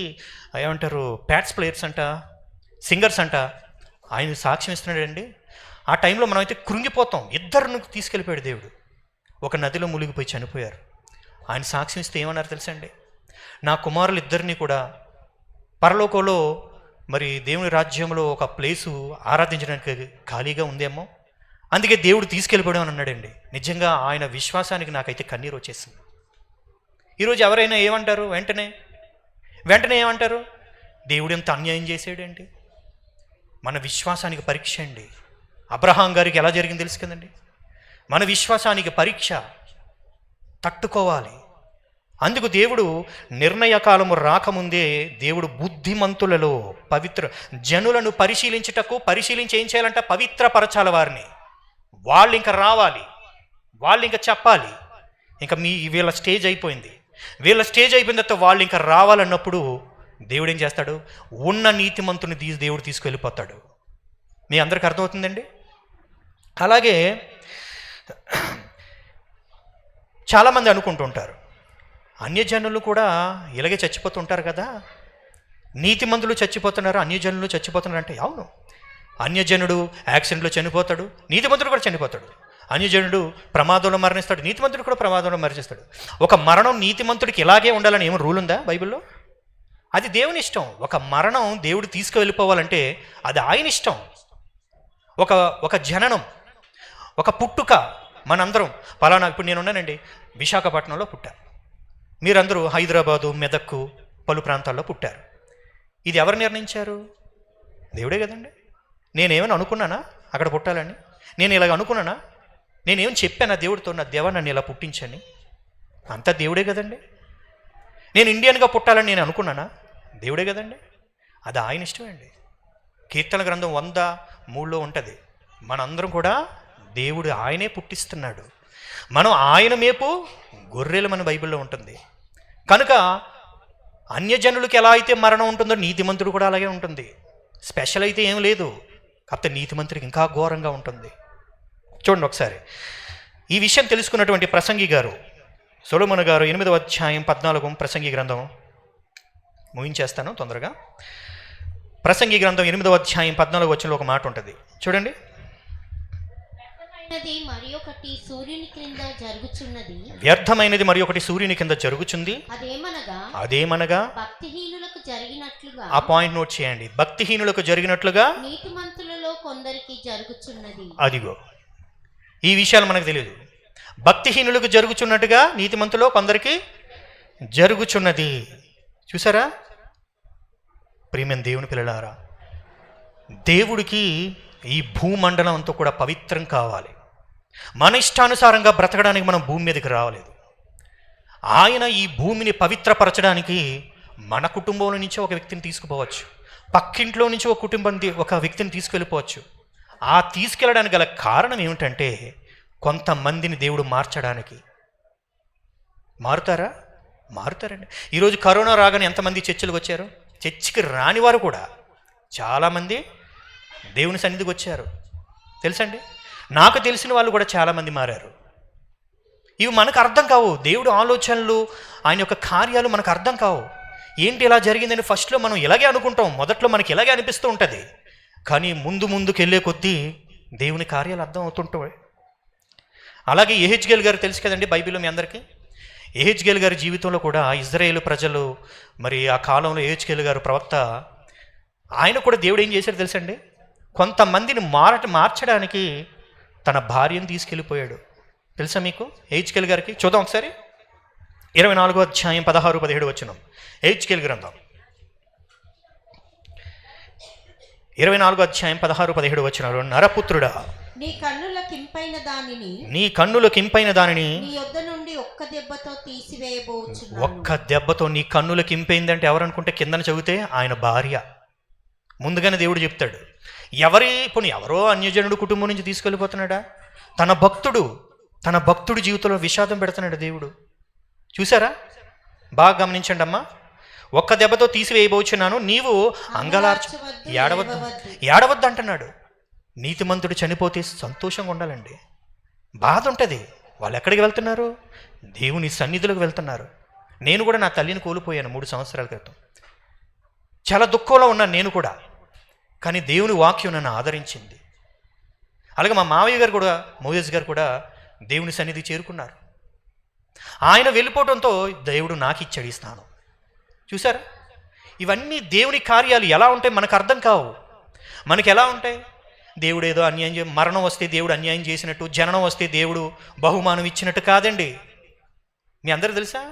ఏమంటారు ప్యాట్స్ ప్లేయర్స్ అంట, సింగర్స్ అంట. ఆయన సాక్ష్యం ఇస్తున్నాడండి. ఆ టైంలో మనమైతే కృంగిపోతాం. 2 తీసుకెళ్ళిపోయాడు దేవుడు. ఒక నదిలో మునిగిపోయి చనిపోయారు. ఆయన సాక్ష్యం ఇస్తే ఏమన్నారు తెలుసండి? నా కుమారులు 2 కూడా పరలోకంలో మరి దేవుని రాజ్యంలో ఒక ప్లేసు ఆరాధించడానికి ఖాళీగా ఉందేమో, అందుకే దేవుడు తీసుకెళ్ళిపోయాం అని అన్నాడండి. నిజంగా ఆయన విశ్వాసానికి నాకైతే కన్నీరు వచ్చేసింది. ఈరోజు ఎవరైనా ఏమంటారు? వెంటనే ఏమంటారు? దేవుడు ఎంత అన్యాయం చేసాడేంటి? మన విశ్వాసానికి పరీక్ష అండి. అబ్రహాం గారికి ఎలా జరిగింది తెలుసు కదండి. మన విశ్వాసానికి పరీక్ష తట్టుకోవాలి. అందుకు దేవుడు నిర్ణయ కాలము రాకముందే దేవుడు బుద్ధిమంతులలో జనులను పరిశీలించి ఏం చేయాలంట? పవిత్రపరచాలి వారిని. వాళ్ళు ఇంకా రావాలి, వాళ్ళు ఇంకా చెప్పాలి. ఇంకా వీళ్ళ స్టేజ్ అయిపోయింది. వీళ్ళ స్టేజ్ అయిపోయిన తర్వాత వాళ్ళు ఇంకా రావాలన్నప్పుడు దేవుడు ఏం చేస్తాడు? ఉన్న నీతిమంతుని దేవుడు తీసుకెళ్ళిపోతాడు. మీ అందరికి అర్థమవుతుందండి? అలాగే చాలామంది అనుకుంటుంటారు, అన్యజనులు కూడా ఇలాగే చచ్చిపోతుంటారు కదా, నీతిమంతులు చచ్చిపోతున్నారు, అన్యజనులు చచ్చిపోతున్నారు అంటే, అవును, అన్యజనుడు యాక్సిడెంట్లో చనిపోతాడు, నీతిమంతుడు కూడా చనిపోతాడు. అన్యజనుడు ప్రమాదంలో మరణిస్తాడు, నీతిమంతుడు కూడా ప్రమాదంలో మరణిస్తాడు. ఒక మరణం నీతిమంతుడికి ఇలాగే ఉండాలని ఏమో రూల్ ఉందా బైబిల్లో? అది దేవుని ఇష్టం. ఒక మరణం దేవుడు తీసుకువెళ్ళిపోవాలంటే అది ఆయన ఇష్టం. ఒక జననం, ఒక పుట్టుక, మనందరం పలానా, ఇప్పుడు నేను ఉన్నానండి విశాఖపట్నంలో పుట్టాను, మీరందరూ హైదరాబాదు, మెదక్కు, పలు ప్రాంతాల్లో పుట్టారు. ఇది ఎవరు నిర్ణయించారు? దేవుడే కదండి. నేనేమైనా అనుకున్నానా అక్కడ పుట్టాలని? నేను ఇలాగ అనుకున్నానా? నేనేం చెప్పానా దేవుడితో, నా దేవా నన్ను ఇలా పుట్టించని? అంతా దేవుడే కదండి. నేను ఇండియన్గా పుట్టాలని నేను అనుకున్నానా? దేవుడే కదండి. అది ఆయన ఇష్టమే అండి. కీర్తన గ్రంథం 103లో ఉంటుంది. మనందరం కూడా దేవుడు ఆయనే పుట్టిస్తున్నాడు. మనం ఆయన మేపు గొర్రెలు మన బైబిల్లో ఉంటుంది. కనుక అన్యజనులకు ఎలా అయితే మరణం ఉంటుందో నీతిమంతుడు కూడా అలాగే ఉంటుంది. స్పెషల్ అయితే ఏం లేదు, కాకపోతే నీతిమంతుడికి ఇంకా ఘోరంగా ఉంటుంది. చూడండి ఒకసారి ఈ విషయం తెలుసుకున్నటువంటి ప్రసంగి గారు, సొలొమోను గారు 8వ అధ్యాయం 14 ప్రసంగి గ్రంథం ముగించేస్తాను తొందరగా. ప్రసంగి గ్రంథం 8వ అధ్యాయం 14 వచనంలో ఒక మాట ఉంటుంది చూడండి. వ్యర్థమైనది మరి ఒకటి సూర్యుని కింద జరుగుచున్నది, అదేమనగా భక్తిహీనులకు జరిగినట్లుగా. ఆ పాయింట్ నోట్ చేయండి. భక్తిహీనులకు జరిగినట్లుగా నీతిమంతులలో కొందరికి జరుగుచున్నది. అదిగో, ఈ విషయాలు మనకు తెలియదు. భక్తిహీనులకు జరుగుచున్నట్టుగా నీతిమంతులో కొందరికి జరుగుచున్నది. చూసారా ప్రియమైన దేవుని పిల్లలారా, దేవుడికి ఈ భూమండలం అంతా కూడా పవిత్రం కావాలి. మన ఇష్టానుసారంగా బ్రతకడానికి మనం భూమి మీదకి రావలేదు. ఆయన ఈ భూమిని పవిత్రపరచడానికి మన కుటుంబంలో నుంచి ఒక వ్యక్తిని తీసుకుపోవచ్చు, పక్కింట్లో నుంచి ఒక వ్యక్తిని తీసుకెళ్ళిపోవచ్చు. ఆ తీసుకెళ్ళడానికి గల కారణం ఏమిటంటే కొంతమందిని దేవుడు మార్చడానికి. మారుతారండి. ఈరోజు కరోనా రాగానే ఎంతమంది చర్చిలకు వచ్చారు? చర్చికి రాని వారు కూడా చాలామంది దేవుని సన్నిధికి వచ్చారు తెలుసండి. నాకు తెలిసిన వాళ్ళు కూడా చాలామంది మారారు. ఇవి మనకు అర్థం కావు. దేవుడు ఆలోచనలు, ఆయన యొక్క కార్యాలు మనకు అర్థం కావు. ఏంటి ఇలా జరిగిందని ఫస్ట్లో మనం ఇలాగే అనుకుంటాం, మొదట్లో మనకి ఇలాగే అనిపిస్తూ ఉంటుంది. కానీ ముందుకు వెళ్ళే కొద్దీ దేవుని కార్యాలు అర్థం అవుతుంటాయి. అలాగే యెహెజ్కేలు గారు తెలుసు కదండి బైబిల్లో మీ అందరికీ. యెహెజ్కేలు గారి జీవితంలో కూడా ఇజ్రాయేలు ప్రజలు, మరి ఆ కాలంలో యెహెజ్కేలు గారు ప్రవక్త, ఆయన కూడా దేవుడు ఏం చేశాడు తెలుసండి, కొంతమందిని మార్చడానికి తన భార్యను తీసుకెళ్ళిపోయాడు. తెలుసా మీకు యెహెజ్కేలు గారికి? చూద్దాం ఒకసారి 24వ అధ్యాయం 16-17 వచనం. యెహెజ్కేలు గ్రంథం 24వ అధ్యాయం 16-17 వచనాలు. నరపుత్రుడా, నీ కన్నుల కింపైన దానిని నీ యొద్ద నుండి ఒక్క దెబ్బతో తీసివేయబోచున్నాను. ఒక్క దెబ్బతో నీ కన్నుల కింపైందంటే ఎవరనుకుంటే కిందన చదివితే ఆయన భార్య. ముందుగానే దేవుడు చెప్తాడు. ఎవరో అన్యజనుడు కుటుంబం నుంచి తీసుకెళ్ళిపోతున్నాడా? తన భక్తుడు జీవితంలో విషాదం పెడుతున్నాడు దేవుడు. చూసారా? బాగా గమనించండి అమ్మా. ఒక్క దెబ్బతో తీసివేయబోచున్నాను, నీవు ఏడవద్దు అంటున్నాడు. నీతిమంతుడు చనిపోతే సంతోషంగా ఉండాలండి. బాధ ఉంటుంది. వాళ్ళు ఎక్కడికి వెళ్తున్నారు? దేవుని సన్నిధిలోకి వెళ్తున్నారు. నేను కూడా నా తల్లిని కోల్పోయాను 3 సంవత్సరాల క్రితం. చాలా దుఃఖంలో ఉన్నాను నేను కూడా. కానీ దేవుని వాక్యం నన్ను ఆదరించింది. అలాగే మా మావయ్య గారు కూడా, మోయేజ్ గారు కూడా దేవుని సన్నిధి చేరుకున్నారు. ఆయన వెళ్ళిపోవడంతో దేవుడు నాకు ఇచ్చాడు ఈ స్థానం. చూసారా? ఇవన్నీ దేవుని కార్యాలు ఎలా ఉంటాయి మనకు అర్థం కావు. మనకి ఎలా ఉంటాయి? దేవుడు ఏదో అన్యాయం మరణం వస్తే దేవుడు అన్యాయం చేసినట్టు, జననం వస్తే దేవుడు బహుమానం ఇచ్చినట్టు కాదండి. మీ అందరూ తెలుసా,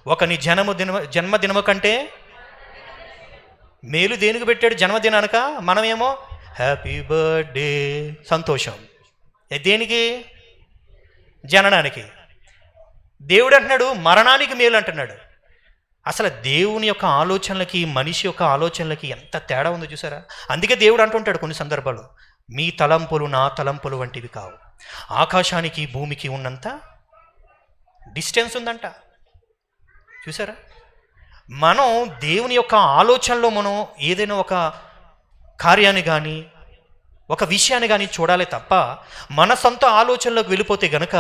ఒకని జన్మదినము కంటే మేలు దేనికి పెట్టాడు? జన్మదినానిక. మనమేమో హ్యాపీ బర్త్డే, సంతోషం. దేనికి? జననానికి. దేవుడు అంటున్నాడు మరణానికి మేలు అంటున్నాడు. అసలు దేవుని యొక్క ఆలోచనలకి మనిషి యొక్క ఆలోచనలకి ఎంత తేడా ఉందో చూసారా? అందుకే దేవుడు అంటుంటాడు కొన్ని సందర్భాలు, మీ తలంపులు నా తలంపులు వంటివి కావు. ఆకాశానికి భూమికి ఉన్నంత డిస్టెన్స్ ఉందంట. చూసారా? మనం దేవుని యొక్క ఆలోచనలో మనం ఏదైనా ఒక కార్యాన్ని కానీ ఒక విషయాన్ని కానీ చూడాలి తప్ప మన సొంత ఆలోచనలోకి వెళ్ళిపోతే గనక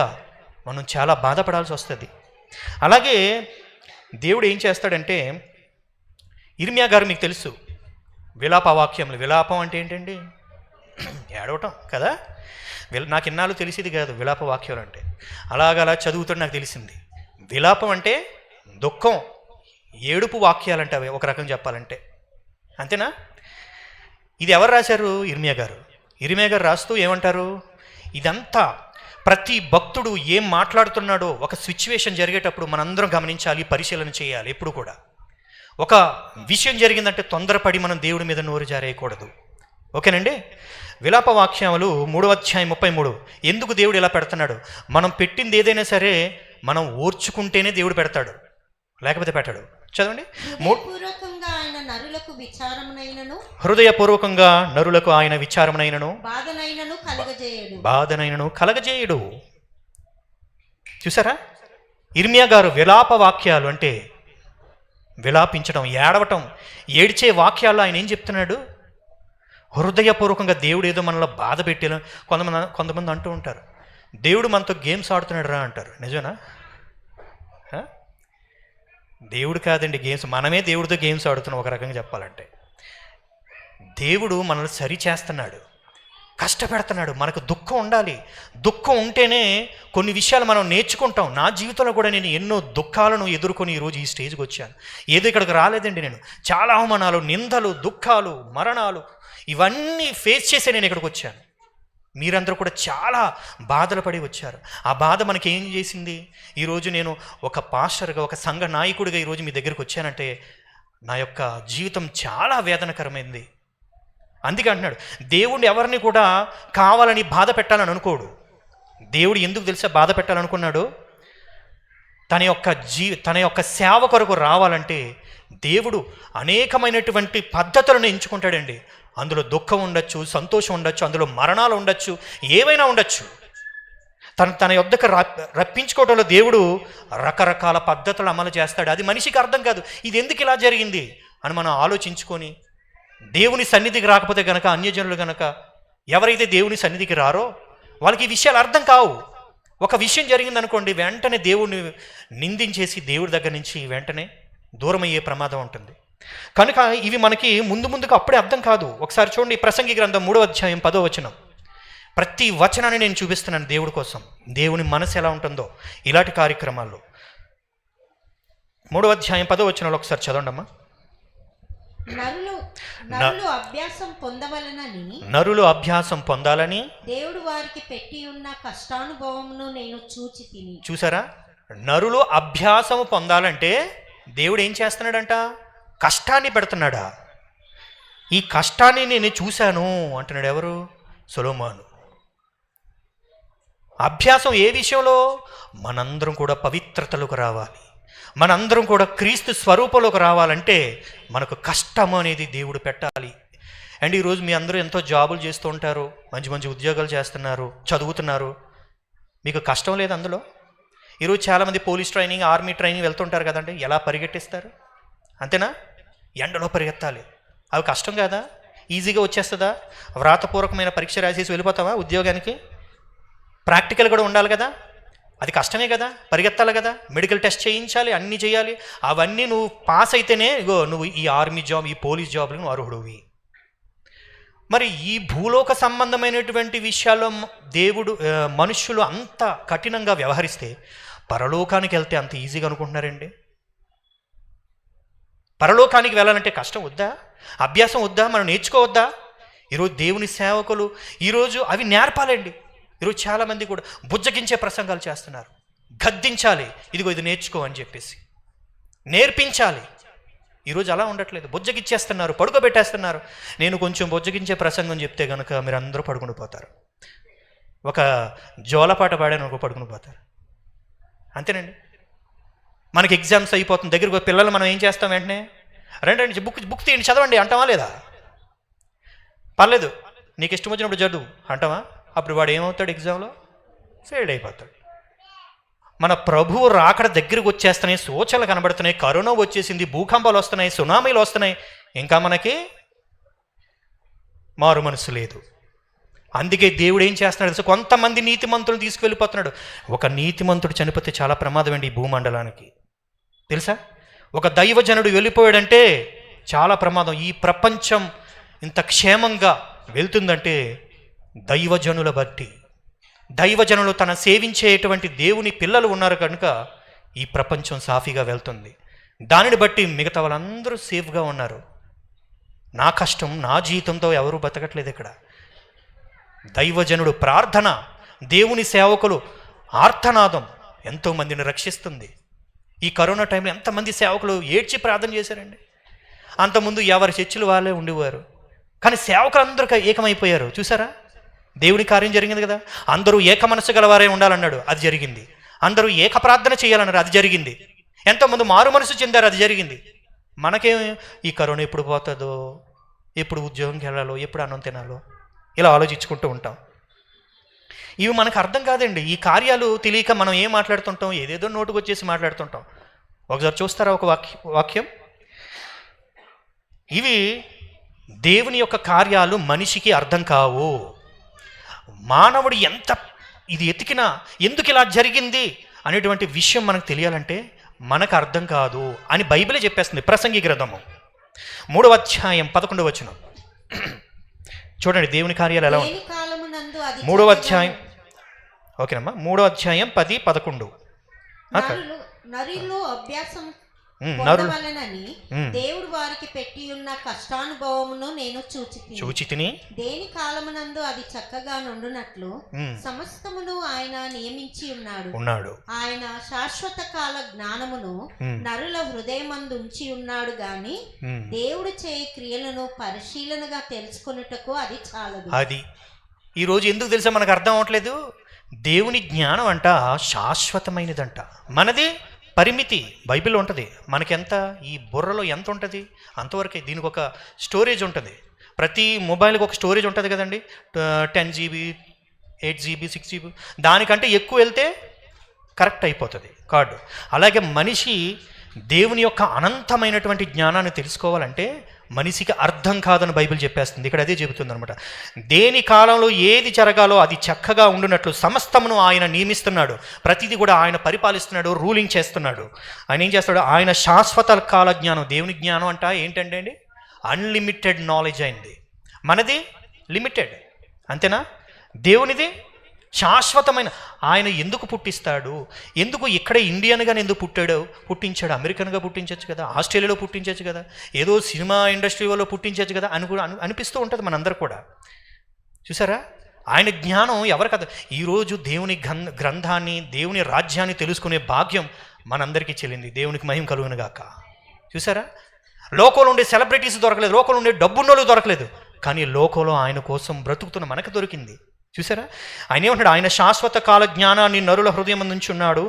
మనం చాలా బాధపడాల్సి వస్తుంది. అలాగే దేవుడు ఏం చేస్తాడంటే, ఇర్మియా గారు మీకు తెలుసు విలాప వాక్యములు. విలాపం అంటే ఏంటండి? ఏడవటం కదా. నాకు ఇన్నాళ్ళు తెలిసేది కాదు విలాప వాక్యాలు అంటే. అలా చదువుతుంటే నాకు తెలిసింది. విలాపం అంటే దుఃఖం, ఏడుపు వాక్యాలు అంటే అవి ఒక రకం చెప్పాలంటే. అంతేనా? ఇది ఎవరు రాశారు? ఇర్మియా గారు. ఇర్మియా గారు రాస్తూ ఏమంటారు? ఇదంతా ప్రతి భక్తుడు ఏం మాట్లాడుతున్నాడో ఒక సిచ్యువేషన్ జరిగేటప్పుడు మనందరం గమనించాలి, పరిశీలన చేయాలి. ఎప్పుడు కూడా ఒక విషయం జరిగిందంటే తొందరపడి మనం దేవుడి మీద నోరు జారేయకూడదు. ఓకేనండి? విలాప వాక్యములు 3వ అధ్యాయం 33. ఎందుకు దేవుడు ఇలా పెడుతున్నాడు? మనం పెట్టింది ఏదైనా సరే మనం ఓర్చుకుంటేనే దేవుడు పెడతాడు, లేకపోతే పెట్టాడు. చదవండి. హృదయపూర్వకంగా నరులకు ఆయన విచారమునైనను బాధనైనను కలగజేయుడు. చూసారా? ఇర్మియా గారు విలాప వాక్యాలు అంటే విలాపించడం, ఏడవటం, ఏడ్చే వాక్యాల్లో ఆయన ఏం చెప్తున్నాడు? హృదయపూర్వకంగా దేవుడు ఏదో మనలో బాధ పెట్టేలా. కొంతమంది అంటూ ఉంటారు, దేవుడు మనతో గేమ్స్ ఆడుతున్నాడు రా అంటారు. నిజమేనా? దేవుడు కాదండి గేమ్స్, మనమే దేవుడితో గేమ్స్ ఆడుతున్నాం ఒక రకంగా చెప్పాలంటే. దేవుడు మనల్ని సరి చేస్తున్నాడు, కష్టపెడుతున్నాడు. మనకు దుఃఖం ఉండాలి. దుఃఖం ఉంటేనే కొన్ని విషయాలు మనం నేర్చుకుంటాం. నా జీవితంలో కూడా నేను ఎన్నో దుఃఖాలను ఎదుర్కొని ఈరోజు ఈ స్టేజ్కి వచ్చాను. ఏదో ఇక్కడికి రాలేదండి నేను. చాలా అవమానాలు, నిందలు, దుఃఖాలు, మరణాలు ఇవన్నీ ఫేస్ చేసే నేను ఇక్కడికి వచ్చాను. మీరందరూ కూడా చాలా బాధలు పడి వచ్చారు. ఆ బాధ మనకి ఏం చేసింది? ఈరోజు నేను ఒక పాస్టర్గా, ఒక సంఘ నాయకుడిగా ఈరోజు మీ దగ్గరికి వచ్చానంటే నా యొక్క జీవితం చాలా వేదనకరమైంది. అందుకే అంటున్నాడు, దేవుడు ఎవరిని కూడా కావాలని బాధ పెట్టాలని అనుకోడు. దేవుడు ఎందుకు తెలుసా బాధ పెట్టాలనుకున్నాడు? తన యొక్క సేవ కొరకు రావాలంటే దేవుడు అనేకమైనటువంటి పద్ధతులను ఎంచుకుంటాడండి. అందులో దుఃఖం ఉండొచ్చు, సంతోషం ఉండొచ్చు, అందులో మరణాలు ఉండొచ్చు, ఏవైనా ఉండొచ్చు. తన యొద్దకు రప్పించుకోవడంలో దేవుడు రకరకాల పద్ధతులు అమలు చేస్తాడు. అది మనిషికి అర్థం కాదు. ఇది ఎందుకు ఇలా జరిగింది అని మనం ఆలోచించుకొని దేవుని సన్నిధికి రాకపోతే గనక, అన్యజనులు గనక ఎవరైతే దేవుని సన్నిధికి రారో వాళ్ళకి ఈ విషయాలు అర్థం కావు. ఒక విషయం జరిగిందనుకోండి, వెంటనే దేవుడిని నిందించేసి దేవుడి దగ్గర నుంచి వెంటనే దూరం అయ్యే ప్రమాదం ఉంటుంది. కనుక ఇవి మనకి ముందుకు అప్పుడే అర్థం కాదు. ఒకసారి చూడండి, ప్రసంగి గ్రంథం 3వ అధ్యాయం 10వ వచనం. ప్రతి వచనాన్ని నేను చూపిస్తున్నాను దేవుడి కోసం, దేవుని మనసు ఎలా ఉంటుందో ఇలాంటి కార్యక్రమాల్లో. 3వ అధ్యాయం 10వ వచనంలో ఒకసారి చదవండి అమ్మా. నరులు అభ్యాసం పొందాలని దేవుడు వారికి పెట్టి ఉన్న కష్టానుభవమును నేను చూచి తిని. చూసారా? నరులు అభ్యాసము పొందాలంటే దేవుడు ఏం చేస్తున్నాడంట? కష్టాన్ని పెడుతున్నాడా? ఈ కష్టాన్ని నేను చూశాను అంటున్నాడు. ఎవరు? సొలొమోను. అభ్యాసం ఏ విషయంలో? మనందరం కూడా పవిత్రతలోకి రావాలి, మనందరం కూడా క్రీస్తు స్వరూపంలోకి రావాలంటే మనకు కష్టం అనేది దేవుడు పెట్టాలి. అండ్ ఈరోజు మీ అందరూ ఎంతో జాబులు చేస్తూ ఉంటారు, మంచి మంచి ఉద్యోగాలు చేస్తున్నారు, చదువుతున్నారు. మీకు కష్టం లేదు అందులో? ఈరోజు చాలామంది పోలీస్ ట్రైనింగ్, ఆర్మీ ట్రైనింగ్ వెళ్తుంటారు కదండి. ఎలా పరిగెట్టిస్తారు? అంతేనా? ఎండలో పరిగెత్తాలి. అవి కష్టం కాదా? ఈజీగా వచ్చేస్తుందా? వ్రాతపూర్వకమైన పరీక్ష రాసేసి వెళ్ళిపోతావా ఉద్యోగానికి? ప్రాక్టికల్ కూడా ఉండాలి కదా, అది కష్టమే కదా, పరిగెత్తాలి కదా, మెడికల్ టెస్ట్ చేయించాలి, అన్నీ చేయాలి. అవన్నీ నువ్వు పాస్ అయితేనే ఇగో నువ్వు ఈ ఆర్మీ జాబ్, ఈ పోలీస్ జాబ్లు నువ్వు అర్హుడివి. మరి ఈ భూలోక సంబంధమైనటువంటి విషయాల్లో మనుష్యులు అంత కఠినంగా వ్యవహరిస్తే పరలోకానికి వెళ్తే అంత ఈజీగా అనుకుంటున్నారండి? పరలోకానికి వెళ్ళాలంటే కష్టం వద్దా? అభ్యాసం వద్దా? మనం నేర్చుకోవద్దా? ఈరోజు దేవుని సేవకులు ఈరోజు అవి నేర్పాలండి. ఈరోజు చాలామంది కూడా బుజ్జగించే ప్రసంగాలు చేస్తున్నారు. గద్దించాలి, ఇదిగో ఇది నేర్చుకో అని చెప్పేసి నేర్పించాలి. ఈరోజు అలా ఉండట్లేదు, బుజ్జగిచ్చేస్తున్నారు, పడుకోబెట్టేస్తున్నారు. నేను కొంచెం బుజ్జగించే ప్రసంగం చెప్తే కనుక మీరు అందరూ పడుకుని పోతారు. ఒక జోలపాట పాడాను ఒక పడుకుని పోతారు. అంతేనండి. మనకి ఎగ్జామ్స్ అయిపోతుంది, దగ్గరకు పిల్లలు మనం ఏం చేస్తాం? వెంటనే రండి బుక్ తీయండి, చదవండి అంటావా లేదా? పర్లేదు, నీకు ఇష్టం వచ్చినప్పుడు చదువు అంటావా? అప్పుడు వాడు ఏమవుతాడు? ఎగ్జామ్లో ఫెయిల్ అయిపోతాడు. మన ప్రభువు రాకడ దగ్గరకు వచ్చేస్తున్నాయి, సూచనలు కనబడుతున్నాయి, కరోనా వచ్చేసింది, భూకంపాలు వస్తున్నాయి, సునామీలు వస్తున్నాయి, ఇంకా మనకి మారు మనసు లేదు. అందుకే దేవుడు ఏం చేస్తున్నాడు తెలుసు? కొంతమంది నీతిమంతులను తీసుకువెళ్ళిపోతున్నాడు. ఒక నీతిమంతుడు చనిపోతే చాలా ప్రమాదం అండి ఈ భూమండలానికి, తెలుసా? ఒక దైవజనుడు వెళ్ళిపోయాడంటే చాలా ప్రమాదం. ఈ ప్రపంచం ఇంత క్షేమంగా వెళ్తుందంటే దైవజనుల బట్టి. దైవజనులు తన సేవించేటువంటి దేవుని పిల్లలు ఉన్నారు కనుక ఈ ప్రపంచం సాఫీగా వెళ్తుంది. దానిని బట్టి మిగతా వాళ్ళందరూ సేఫ్గా ఉన్నారు. నా కష్టం, నా జీవితంతో ఎవరూ బతకట్లేదు ఇక్కడ. దైవజనుడు ప్రార్థన, దేవుని సేవకులు ఆర్తనాదం ఎంతోమందిని రక్షిస్తుంది. ఈ కరోనా టైంలో ఎంతమంది సేవకులు ఏడ్చి ప్రార్థన చేశారండి. అంతకుముందు ఎవరి చర్చిలు వాళ్ళే ఉండేవారు, కానీ సేవకులు అందరూ ఏకమైపోయారు. చూసారా? దేవుని కార్యం జరిగింది కదా. అందరూ ఏక మనసు గలవారే ఉండాలన్నాడు, అది జరిగింది. అందరూ ఏక ప్రార్థన చేయాలన్నారు, అది జరిగింది. ఎంతోమంది మారు మనసు చెందారు, అది జరిగింది. మనకేం ఈ కరోనా ఎప్పుడు పోతుందో, ఎప్పుడు ఉద్యోగంకి వెళ్ళాలో, ఎప్పుడు అన్నం తినాలో, ఇలా ఆలోచించుకుంటూ ఉంటాం. ఇవి మనకు అర్థం కాదండి. ఈ కార్యాలు తెలియక మనం ఏం మాట్లాడుతుంటాం? ఏదేదో నోటుకు వచ్చేసి మాట్లాడుతుంటాం. ఒకసారి చూస్తారా ఒక వాక్యం? ఇవి దేవుని యొక్క కార్యాలు మనిషికి అర్థం కావు. మానవుడు ఎంత ఇది ఎతికినా ఎందుకు ఇలా జరిగింది అనేటువంటి విషయం మనకు తెలియాలంటే మనకు అర్థం కాదు అని బైబిలే చెప్పేస్తుంది. ప్రసంగి గ్రంథము 3వ అధ్యాయం 11వ వచనం చూడండి, దేవుని కార్యాలు ఎలా ఉంటాయి. 3వ అధ్యాయం, ఓకేనమ్మా, 3వ అధ్యాయం 10, 11. నరులు అభ్యాసం పొందవలెనని దేవుడు వారికి పెట్టి ఉన్న కష్టానుభవమును నేను చూచితిని. దేని కాలమునందు అది చక్కగా నుండునట్లు సమస్తమును ఆయన నియమించి ఉన్నాడు. ఆయన శాశ్వత కాల జ్ఞానమును నరుల హృదయమందు ఉంచి ఉన్నాడు గాని దేవుడు చేయి క్రియలను పరిశీలనగా తెలుసుకొనుటకు అది చాలదు. అది ఈ రోజు ఎందుకు తెలుసా మనకు అర్థం అవ్వట్లేదు? దేవుని జ్ఞానం అంట శాశ్వతమైనదంట, మనది పరిమితి. బైబిల్లో ఉంటుంది. మనకెంత, ఈ బుర్రలో ఎంత ఉంటుంది అంతవరకే. దీనికి ఒక స్టోరేజ్ ఉంటుంది. ప్రతి మొబైల్కి ఒక స్టోరేజ్ ఉంటుంది కదండి, 10 GB, 8 GB, 6 GB. దానికంటే ఎక్కువ వెళ్తే కరెక్ట్ అయిపోతుంది కార్డు. అలాగే మనిషి దేవుని యొక్క అనంతమైనటువంటి జ్ఞానాన్ని తెలుసుకోవాలంటే మనిషికి అర్థం కాదని బైబిల్ చెప్పేస్తుంది. ఇక్కడ అదే చెబుతుంది అనమాట. దేని కాలంలో ఏది జరగాలో అది చక్కగా ఉండునట్లు సమస్తమును ఆయన నియమిస్తున్నాడు. ప్రతిదీ కూడా ఆయన పరిపాలిస్తున్నాడు, రూలింగ్ చేస్తున్నాడు. ఆయన ఏం చేస్తాడు? ఆయన శాశ్వత కాల జ్ఞానం. దేవుని జ్ఞానం అంట ఏంటంటే అండి, అన్లిమిటెడ్ నాలెడ్జ్ అయింది. మనది లిమిటెడ్, అంతేనా? దేవునిది శాశ్వతమైన. ఆయన ఎందుకు పుట్టిస్తాడు? ఎందుకు ఇక్కడే ఇండియన్గా ఎందుకు పుట్టించాడు? అమెరికన్గా పుట్టించవచ్చు కదా, ఆస్ట్రేలియాలో పుట్టించవచ్చు కదా, ఏదో సినిమా ఇండస్ట్రీలో పుట్టించవచ్చు కదా అని కూడా అనిపిస్తూ ఉంటుంది మనందరూ కూడా. చూసారా? ఆయన జ్ఞానం ఎవరు కదా. ఈరోజు దేవుని గ్రంథాన్ని, దేవుని రాజ్యాన్ని తెలుసుకునే భాగ్యం మనందరికీ చెల్లింది. దేవునికి మహిమ కలుగును గాక. చూసారా? లోకంలో ఉండే సెలబ్రిటీస్ దొరకలేదు, లోకంలో ఉండే డబ్బున్నోళ్ళు దొరకలేదు, కానీ లోకంలో ఆయన కోసం బ్రతుకుతున్న మనకు దొరికింది. చూసారా? ఆయన ఏమంటాడు? ఆయన శాశ్వత కాల జ్ఞానాన్ని నరుల హృదయం నుంచి ఉన్నాడు.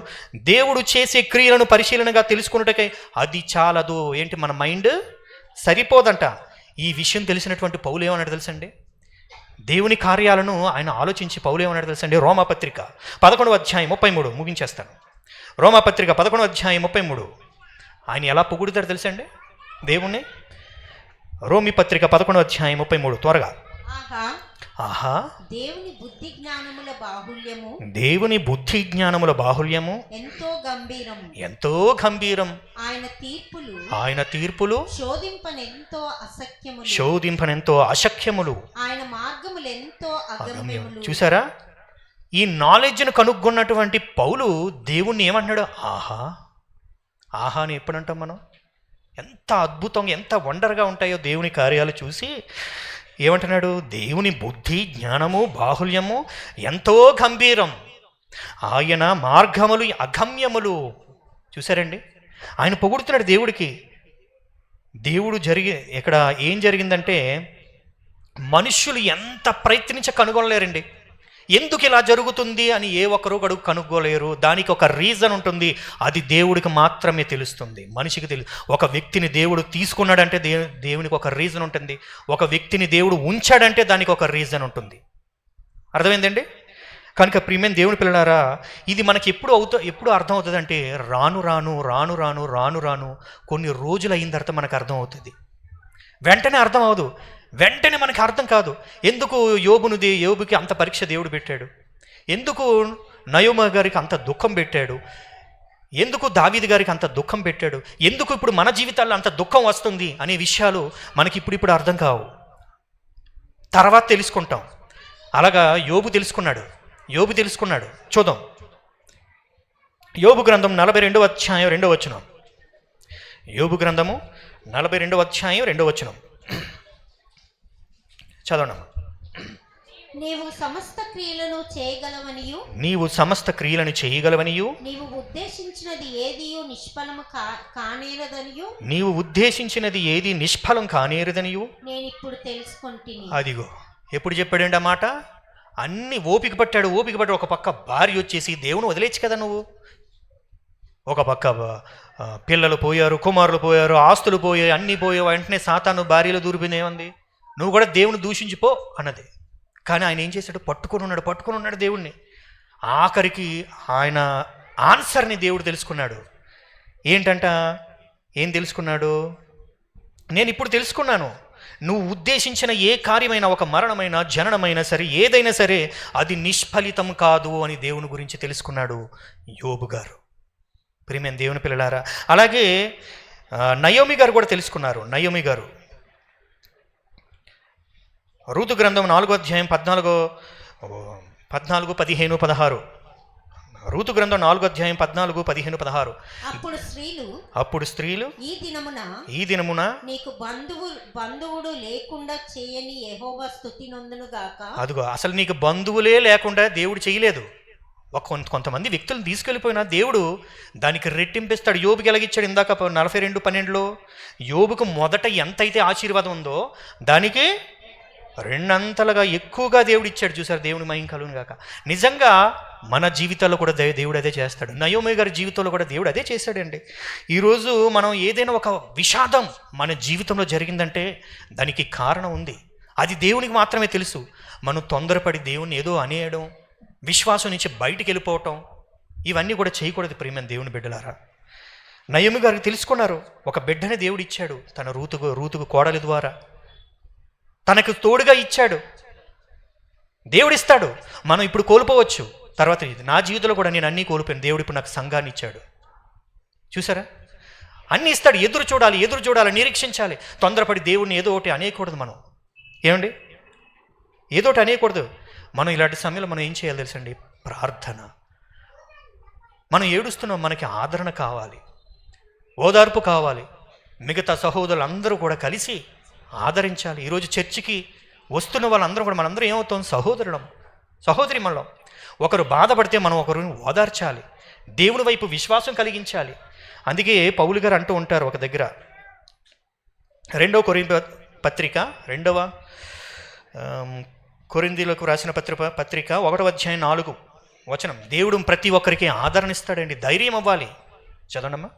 దేవుడు చేసే క్రియలను పరిశీలనగా తెలుసుకున్నట్టుకై అది చాలదు. ఏంటి, మన మైండ్ సరిపోదంట. ఈ విషయం తెలిసినటువంటి పౌలు ఏమన్నాడు తెలుసండి? దేవుని కార్యాలను ఆయన ఆలోచించి పౌలు ఏమన్నాడు తెలుసండి? రోమాపత్రిక 11వ అధ్యాయం 33 ముగించేస్తాను. రోమాపత్రిక 11వ అధ్యాయం 33 ఆయన ఎలా పొగుడుతాడు తెలుసండి దేవుణ్ణి? రోమి పత్రిక 11వ అధ్యాయం 33 త్వరగా. ఆహా, దేవుని బుద్ధి జ్ఞానముల బాహుల్యము ఎంతో గంభీరం. ఆయన తీర్పులు శోధింపనెంతో అశక్యములు. చూసారా? ఈ నాలెడ్జ్ను కనుగొన్నటువంటి పౌలు దేవుణ్ణి ఏమంటున్నాడు? ఆహా. ఆహా అని ఎప్పుడంటాం మనం? ఎంత అద్భుతంగా, ఎంత వండర్గా ఉంటాయో దేవుని కార్యాలు చూసి ఏమంటున్నాడు, దేవుని బుద్ధి, జ్ఞానము, బాహుల్యము ఎంతో గంభీరం, ఆయన మార్గములు అగమ్యములు. చూసారండి, ఆయన పొగుడుతున్నాడు దేవుడికి. దేవుడు ఇక్కడ ఏం జరిగిందంటే, మనుష్యులు ఎంత ప్రయత్నించ కనుగొనలేరండి. ఎందుకు ఇలా జరుగుతుంది అని ఏ ఒక్కరూ కనుక్కోలేరు. దానికి ఒక రీజన్ ఉంటుంది, అది దేవుడికి మాత్రమే తెలుస్తుంది, మనిషికి ఒక వ్యక్తిని దేవుడు తీసుకున్నాడంటే దేవునికి ఒక రీజన్ ఉంటుంది, ఒక వ్యక్తిని దేవుడు ఉంచాడంటే దానికి ఒక రీజన్ ఉంటుంది. అర్థమైందండి? కనుక ప్రియమైన దేవుని పిల్లలారా, ఇది మనకి ఎప్పుడు అర్థం అవుతుంది అంటే, రాను రాను రాను రాను రాను రాను కొన్ని రోజులు అయిన తర్వాత మనకు అర్థం అవుతుంది. వెంటనే అర్థం అవదు, వెంటనే మనకి అర్థం కాదు. ఎందుకు యోబుకి అంత పరీక్ష దేవుడు పెట్టాడు? ఎందుకు నయోమ గారికి అంత దుఃఖం పెట్టాడు? ఎందుకు దావీదు గారికి అంత దుఃఖం పెట్టాడు? ఎందుకు ఇప్పుడు మన జీవితాల్లో అంత దుఃఖం వస్తుంది అనే విషయాలు మనకి ఇప్పుడు అర్థం కావు, తర్వాత తెలుసుకుంటాం. అలాగా యోబు తెలుసుకున్నాడు. చూద్దాం, యోబు గ్రంథం 42వ అధ్యాయం 2వ వచనం. యోబు గ్రంథము 42వ అధ్యాయం 2వ వచనం చదవండి. నీవు సమస్త క్రియలను చేయగలవనియు నీవు ఉద్దేశించినది ఏది నిష్ఫలం కానేరదనియు నేను ఇప్పుడు తెలుసుకుంటుని. అదిగో ఎప్పుడు చెప్పాడండి ఆ మాట? అన్ని ఓపిక పట్టాడు. ఒక పక్క భార్య వచ్చేసి, దేవుని వదిలేచ్చు కదా నువ్వు, ఒక పక్క పిల్లలు పోయారు, కుమారులు పోయారు, ఆస్తులు పోయాయి, అన్నీ పోయావు, వెంటనే సాతాను భార్యలో దూరిపోయింది, ఏమంది, నువ్వు కూడా దేవుని దూషించిపో అన్నది. కానీ ఆయన ఏం చేశాడు? పట్టుకొని ఉన్నాడు దేవుణ్ణి. ఆఖరికి ఆయన ఆన్సర్ని దేవుడు తెలుసుకున్నాడు. ఏం తెలుసుకున్నాడు? నేను ఇప్పుడు తెలుసుకున్నాను, నువ్వు ఉద్దేశించిన ఏ కార్యమైనా, ఒక మరణమైనా, జననమైనా సరే, ఏదైనా సరే, అది నిష్ఫలితం కాదు అని దేవుని గురించి తెలుసుకున్నాడు యోబు గారు. ప్రియమైన దేవుని పిల్లలారా, అలాగే నయోమి గారు కూడా తెలుసుకున్నారు. నయోమి గారు రూతు గ్రంథం 4వ అధ్యాయం 14, 15, 16. రూతు గ్రంథం 4వ అధ్యాయం 14, 15, 16. అప్పుడు స్త్రీలు ఈ దినమున నీకు బంధువుడు లేకుండా చేయని యెహోవా స్తుతి నొందును గాక. అదిగో, అసలు నీకు బంధువులే లేకుండా దేవుడు చేయలేదు. కొంతమంది వ్యక్తులను తీసుకెళ్ళిపోయినా దేవుడు దానికి రెట్టింపిస్తాడు. యోబుకి ఎలాగిచ్చాడు? ఇందాక 42:12లో యోబుకు మొదట ఎంతైతే ఆశీర్వాదం ఉందో దానికి రెండంతలుగా ఎక్కువగా దేవుడు ఇచ్చాడు. చూసారు, దేవుని మహిమ కలుగును గాక. నిజంగా మన జీవితాల్లో కూడా దేవుడు అదే చేస్తాడు. నయోమి గారి జీవితంలో కూడా దేవుడు అదే చేశాడండి. ఈరోజు మనం ఏదైనా ఒక విషాదం మన జీవితంలో జరిగిందంటే దానికి కారణం ఉంది, అది దేవునికి మాత్రమే తెలుసు. మనం తొందరపడి దేవుని ఏదో అనేయడం, విశ్వాసం నుంచి బయటికి వెళ్ళిపోవటం, ఇవన్నీ కూడా చేయకూడదు. ప్రియమైన దేవుని బిడ్డలారా, నయోమి గారికి తెలుసుకున్నారు, ఒక బిడ్డని దేవుడు ఇచ్చాడు తన రూతుకు కోడలి ద్వారా, తనకు తోడుగా ఇచ్చాడు. దేవుడిస్తాడు, మనం ఇప్పుడు కోల్పోవచ్చు, తర్వాత నా జీవితంలో కూడా నేను అన్నీ కోల్పోయాను, దేవుడు ఇప్పుడు నాకు సంఘాన్ని ఇచ్చాడు. చూసారా, అన్నీ ఇస్తాడు. ఎదురు చూడాలి, నిరీక్షించాలి. తొందరపడి దేవుడిని ఏదో ఒకటి అనేయకూడదు. మనం ఏమండి, ఏదో ఒకటి అనేయకూడదు. మనం ఇలాంటి సమయంలో మనం ఏం చేయాలి తెలుసండి? ప్రార్థన. మనం ఏడుస్తున్నాం, మనకి ఆదరణ కావాలి, ఓదార్పు కావాలి. మిగతా సహోదరులు అందరూ కూడా కలిసి ఆదరించాలి. ఈరోజు చర్చికి వస్తున్న వాళ్ళందరూ కూడా మనందరం ఏమవుతాం? సహోదరి మనలో ఒకరు బాధపడితే మనం ఒకరిని ఓదార్చాలి, దేవుని వైపు విశ్వాసం కలిగించాలి. అందుకే పౌలు గారు అంటూ ఉంటారు ఒక దగ్గర, 2వ కొరింథీయులకు రాసిన పత్రిక 1వ అధ్యాయం 4వ వచనం. దేవుడు ప్రతి ఒక్కరికి ఆదరణ ఇస్తాడండి, ధైర్యం అవ్వాలి. చదవనమ్మా.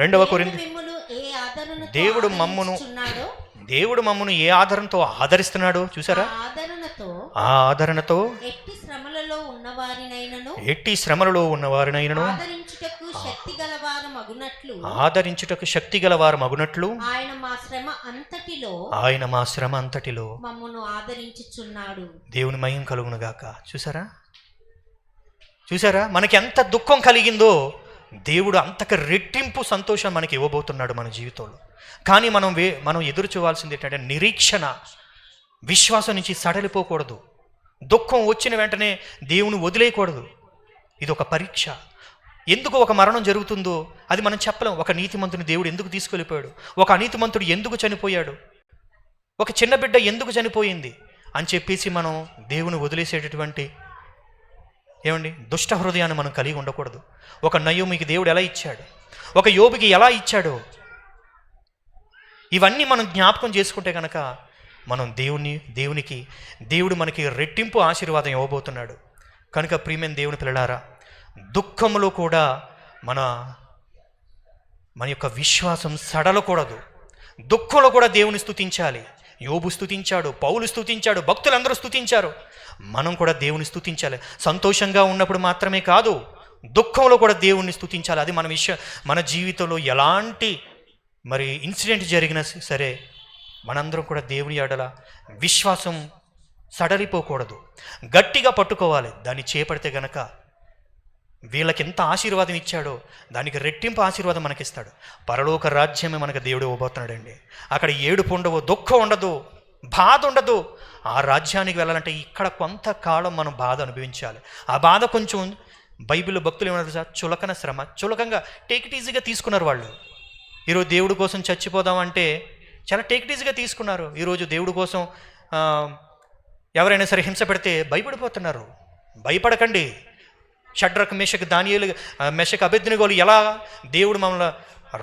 2వ కొరింథీ, దేవుడు మమ్మును ఏ ఆదరణతో ఆదరిస్తున్నాడో చూసారా? ఆ ఆదరణతో ఎట్టి శ్రమలలో ఉన్నవారినైనను ఆదరించుటకు శక్తి గలవారు మగునట్లు ఆయన మా శ్రమ అంతటిలో మమ్మును ఆదరించుచున్నాడు. దేవుని మహిమ కలుగును గాక. చూసారా, మనకి ఎంత దుఃఖం కలిగిందో దేవుడు అంతకు రెట్టింపు సంతోషం మనకి ఇవ్వబోతున్నాడు మన జీవితంలో. కానీ మనం ఎదురు చూడాల్సింది ఏంటంటే నిరీక్షణ, విశ్వాసం నుంచి సడలిపోకూడదు. దుఃఖం వచ్చిన వెంటనే దేవుని వదిలేయకూడదు. ఇది ఒక పరీక్ష. ఎందుకు ఒక మరణం జరుగుతుందో అది మనం చెప్పలేం. ఒక నీతిమంతుని దేవుడు ఎందుకు తీసుకెళ్ళిపోయాడు, ఒక అనీతిమంతుడు ఎందుకు చనిపోయాడు, ఒక చిన్న బిడ్డ ఎందుకు చనిపోయింది అని చెప్పేసి మనం దేవుని వదిలేసేటటువంటి దుష్ట హృదయాన్ని మనం కలిగి ఉండకూడదు. ఒక నయోమికి దేవుడు ఎలా ఇచ్చాడు, ఒక యోబుకి ఎలా ఇచ్చాడో ఇవన్నీ మనం జ్ఞాపకం చేసుకుంటే కనుక మనం దేవుడు మనకి రెట్టింపు ఆశీర్వాదం ఇవ్వబోతున్నాడు. కనుక ప్రియమైన దేవుని పిల్లలారా, దుఃఖంలో కూడా మన యొక్క విశ్వాసం సడలకూడదు. దుఃఖంలో కూడా దేవుని స్తుతించాలి. యోబు స్తుతించాడు, పౌలు స్తుతించాడు, భక్తులందరూ స్తుతించారు. మనం కూడా దేవుని స్తుతించాలి. సంతోషంగా ఉన్నప్పుడు మాత్రమే కాదు, దుఃఖంలో కూడా దేవుణ్ణి స్తుతించాలి. అది మన జీవితంలో ఎలాంటి ఇన్సిడెంట్ జరిగినా సరే మనందరం కూడా దేవుని ఎడల విశ్వాసం సడలిపోకూడదు, గట్టిగా పట్టుకోవాలి. దాన్ని చేపడితే గనక వీళ్ళకి ఎంత ఆశీర్వాదం ఇచ్చాడో దానికి రెట్టింపు ఆశీర్వాదం మనకిస్తాడు. పరలోక రాజ్యమే మనకు దేవుడు ఇవ్వబోతున్నాడండి. అక్కడ ఏడుపు ఉండవు, దుఃఖం ఉండదు, బాధ ఉండదు. ఆ రాజ్యానికి వెళ్ళాలంటే ఇక్కడ కొంతకాలం మనం బాధ అనుభవించాలి. ఆ బాధ కొంచెం బైబిల్లో భక్తులు ఏమన్నారు సార్, చులకన శ్రమ, చులకంగా టేక్ ఇట్ ఈజీగా తీసుకున్నారు వాళ్ళు. ఈరోజు దేవుడి కోసం చచ్చిపోదామంటే చాలా టేక్ ఇట్ ఈజీగా తీసుకున్నారు. ఈరోజు దేవుడి కోసం ఎవరైనా సరే హింస పెడితే భయపడిపోతున్నారు. భయపడకండి. షడ్రక్, మేషక్, దానియేలు, మెషక్, అబేద్నెగోలు ఎలా దేవుడు మమ్మల్ని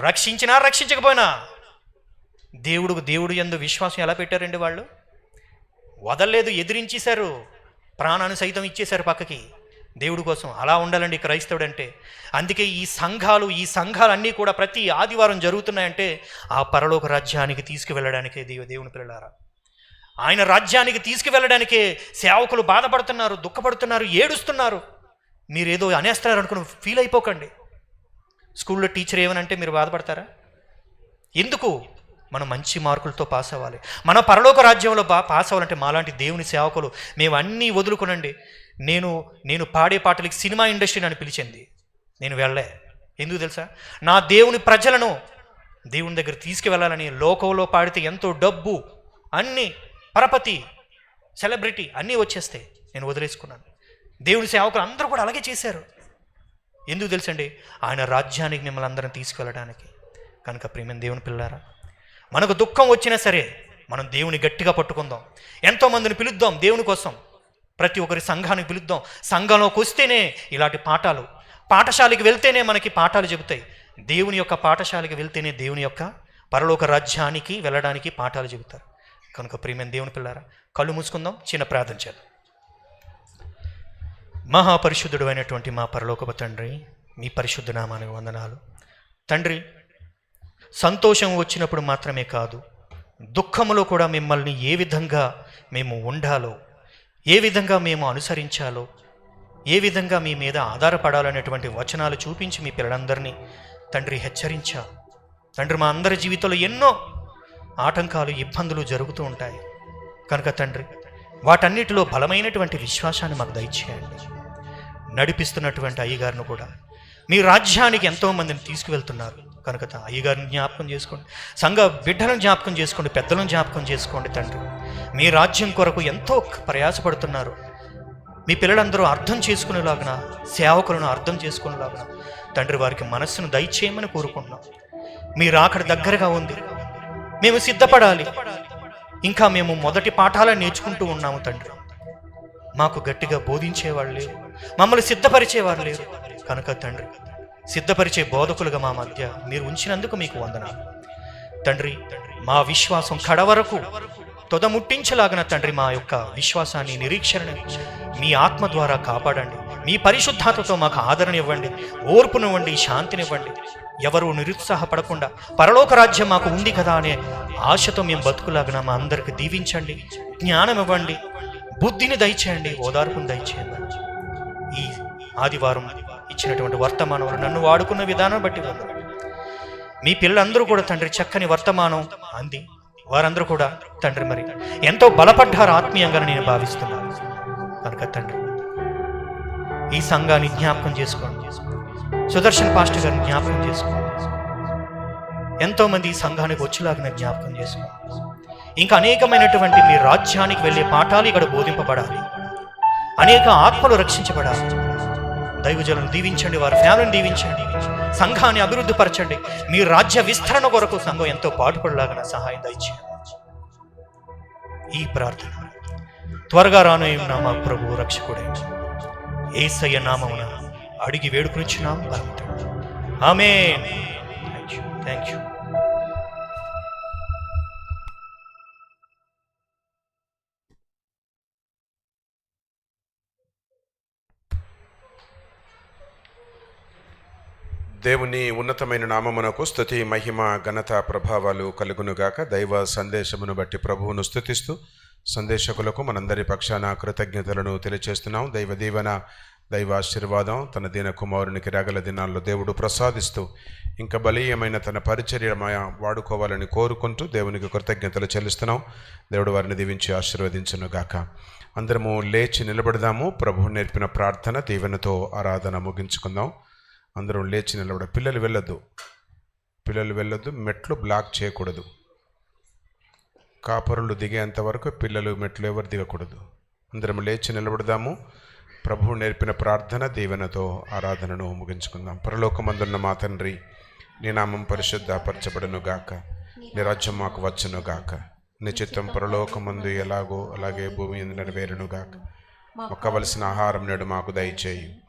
రక్షించినా రక్షించకపోయినా దేవుడు యందు విశ్వాసం ఎలా పెట్టారండి? వాళ్ళు వదలలేదు, ఎదిరించేశారు, ప్రాణాన్ని సైతం ఇచ్చేశారు పక్కకి దేవుడి కోసం. అలా ఉండాలండి క్రైస్తవుడు అంటే. అందుకే ఈ సంఘాలన్నీ కూడా ప్రతి ఆదివారం జరుగుతున్నాయంటే ఆ పరలోక రాజ్యానికి తీసుకువెళ్ళడానికే దేవుని పిల్లలారా. ఆయన రాజ్యానికి తీసుకువెళ్ళడానికే సేవకులు బాధపడుతున్నారు, దుఃఖపడుతున్నారు, ఏడుస్తున్నారు. మీరేదో అనేస్తున్నారు అనుకుని ఫీల్ అయిపోకండి. స్కూల్లో టీచర్ ఏమనంటే మీరు బాధపడతారా? ఎందుకు? మనం మంచి మార్కులతో పాస్ అవ్వాలి. మన పరలోక రాజ్యంలో పాస్ అవ్వాలంటే మాలాంటి దేవుని సేవకులు మేము అన్నీ వదులుకునండి. నేను పాడే పాటలకి సినిమా ఇండస్ట్రీ నన్ను పిలిచింది, నేను వెళ్ళే. ఎందుకు తెలుసా? నా దేవుని ప్రజలను దేవుని దగ్గర తీసుకువెళ్ళాలని. లోకంలో పాడితే ఎంతో డబ్బు, అన్నీ పరపతి, సెలబ్రిటీ అన్నీ వచ్చేస్తాయి. నేను వదిలేసుకున్నాను. దేవుని సేవకులు అందరూ కూడా అలాగే చేశారు. ఎందుకు తెలుసండి? ఆయన రాజ్యానికి మిమ్మల్ని అందరం తీసుకువెళ్ళడానికి. కనుక ప్రియమైన దేవుని పిల్లారా, మనకు దుఃఖం వచ్చినా సరే మనం దేవుని గట్టిగా పట్టుకుందాం. ఎంతోమందిని పిలుద్దాం దేవుని కోసం. ప్రతి ఒక్కరి సంఘానికి పిలుద్దాం. సంఘంలోకి వస్తేనే ఇలాంటి పాఠశాలకి వెళ్తేనే మనకి పాఠాలు చెబుతాయి. దేవుని యొక్క పాఠశాలకి వెళ్తేనే దేవుని యొక్క పరలోక రాజ్యానికి వెళ్ళడానికి పాఠాలు చెబుతారు. కనుక ప్రియమైన దేవుని పిల్లారా, కళ్ళు మూసుకుందాం, చిన్న ప్రార్థన చేద్దాం. మహాపరిశుద్ధుడు అయినటువంటి మా పరలోకపు తండ్రి, మీ పరిశుద్ధ నామానికి వందనాలు. తండ్రి, సంతోషం వచ్చినప్పుడు మాత్రమే కాదు, దుఃఖములో కూడా మిమ్మల్ని ఏ విధంగా మేము ఉండాలో, ఏ విధంగా మేము అనుసరించాలో, ఏ విధంగా మీ మీద ఆధారపడాలనేటువంటి వచనాలు చూపించి మీ పిల్లలందరినీ తండ్రి హెచ్చరించా. తండ్రి, మా అందరి జీవితంలో ఎన్నో ఆటంకాలు, ఇబ్బందులు జరుగుతూ ఉంటాయి. కనుక తండ్రి, వాటన్నిటిలో బలమైనటువంటి విశ్వాసాన్ని మాకు దయచేయండి. నడిపిస్తున్నటువంటి అయ్యగారిని కూడా మీ రాజ్యానికి ఎంతోమందిని తీసుకువెళ్తున్నారు. కనుక అయ్యగారిని జ్ఞాపకం చేసుకోండి, సంఘ బిడ్డలను జ్ఞాపకం చేసుకోండి, పెద్దలను జ్ఞాపకం చేసుకోండి. తండ్రి, మీ రాజ్యం కొరకు ఎంతో ప్రయాసపడుతున్నారు. మీ పిల్లలందరూ అర్థం చేసుకునేలాగున, సేవకులను అర్థం చేసుకునేలాగున తండ్రి వారికి మనస్సును దయచేయమని కోరుకుంటున్నాం. మీరు అక్కడ దగ్గరగా ఉంది, మేము సిద్ధపడాలి. ఇంకా మేము మొదటి పాఠాలను నేర్చుకుంటూ ఉన్నాము తండ్రి. మాకు గట్టిగా బోధించేవాళ్ళు లేరు, మమ్మల్ని సిద్ధపరిచేవారు లేరు. కనుక తండ్రి, సిద్ధపరిచే బోధకులుగా మా మధ్య మీరు ఉంచినందుకు మీకు వందనాలు తండ్రి. మా విశ్వాసం కడవరకు తొదముట్టించలాగిన తండ్రి, మా యొక్క విశ్వాసాన్ని, నిరీక్షణని మీ ఆత్మ ద్వారా కాపాడండి. మీ పరిశుద్ధాత్మతో మాకు ఆదరణ ఇవ్వండి, ఓర్పునివ్వండి, శాంతినివ్వండి. ఎవరు నిరుత్సాహపడకుండా పరలోక రాజ్యం మాకు ఉంది కదా అనే ఆశతో మేము బతుకులాగిన మా అందరికి దీవించండి, జ్ఞానం ఇవ్వండి, బుద్ధిని దయచేయండి, ఓదార్పుని దయచేయండి. ఈ ఆదివారం ఇచ్చినటువంటి వర్తమానంలో నన్ను వాడుకున్న విధానం బట్టి వందనాలు. మీ పిల్లలందరూ కూడా తండ్రి చక్కని వర్తమానం అంది వారందరూ కూడా తండ్రి మరి ఎంతో బలపడ్డారు ఆత్మీయంగా నేను భావిస్తున్నాను. కనుక తండ్రి, ఈ సంఘాన్ని జ్ఞాపకం చేసుకోండి, సుదర్శన్ పాస్టర్ గారిని జ్ఞాపకం చేసుకోండి, ఎంతోమంది ఈ సంఘానికి వచ్చేలాగిన జ్ఞాపకం చేసుకోండి. ఇంకా అనేకమైనటువంటి మీ రాజ్యానికి వెళ్ళే పాఠాలు ఇక్కడ బోధింపబడాలి, అనేక ఆత్మలు రక్షించబడాలి. దైవజనులను దీవించండి, వారి ఫ్యామిలీని దీవించండి, సంఘాన్ని అభివృద్ధి పరచండి. మీ రాజ్య విస్తరణ కొరకు సంఘం ఎంతో పాటుపడలాగా సహాయం దయచేయండి. ఈ ప్రార్థన త్వరగా రానున్న మా ప్రభు రక్షకుడే యేసయ్య నామమున అడిగి వేడుకొనిచున్నాం భగవంతుడు. ఆమేన్. Thank you. దేవుని ఉన్నతమైన నామమునకు స్తుతి, మహిమ, ఘనత, ప్రభావాలు కలుగునుగాక. దైవ సందేశమును బట్టి ప్రభువును స్తుతిస్తూ సందేశకులకు మనందరి పక్షాన కృతజ్ఞతలను తెలియచేస్తున్నాం. దైవ దీవెన, దైవ ఆశీర్వాదం తన దీన కుమారునికి రాగల దినాల్లో దేవుడు ప్రసాదిస్తూ ఇంకా బలీయమైన తన పరిచర్య వాడుకోవాలని కోరుకుంటూ దేవునికి కృతజ్ఞతలు చెల్లిస్తున్నాం. దేవుడు వారిని దీవించి ఆశీర్వదించునుగాక. అందరము లేచి నిలబడదాము. ప్రభువు నేర్పిన ప్రార్థన దీవెనతో ఆరాధన ముగించుకుందాం. అందరూ లేచి నిలబడ. పిల్లలు వెళ్ళొద్దు. మెట్లు బ్లాక్ చేయకూడదు. కాపరులు దిగేంత వరకు పిల్లలు మెట్లు ఎవరు దిగకూడదు. అందరం లేచి నిలబడదాము. ప్రభువు నేర్పిన ప్రార్థన దీవెనతో ఆరాధనను ముగించుకుందాం. పరలోకమందున్న మా తండ్రి, నీ నామం పరిశుద్ధపరచబడును గాక, నీ రాజ్యం మాకు వచ్చును గాక, నీ చిత్తం పరలోకమందు ఎలాగో అలాగే భూమి యందు నెరవేరును గాక. మాకు కావలసిన ఆహారం నేడు మాకు దయచేయి.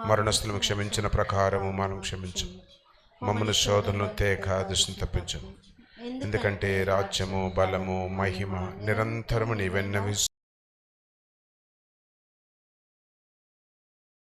మరణస్థులను క్షమించిన ప్రకారము మనం క్షమించు. మమ్మల్ని శోధనలు తేక దుష్టుని తప్పించు. ఎందుకంటే రాజ్యము, బలము, మహిమ నిరంతరము నీవెన్నవి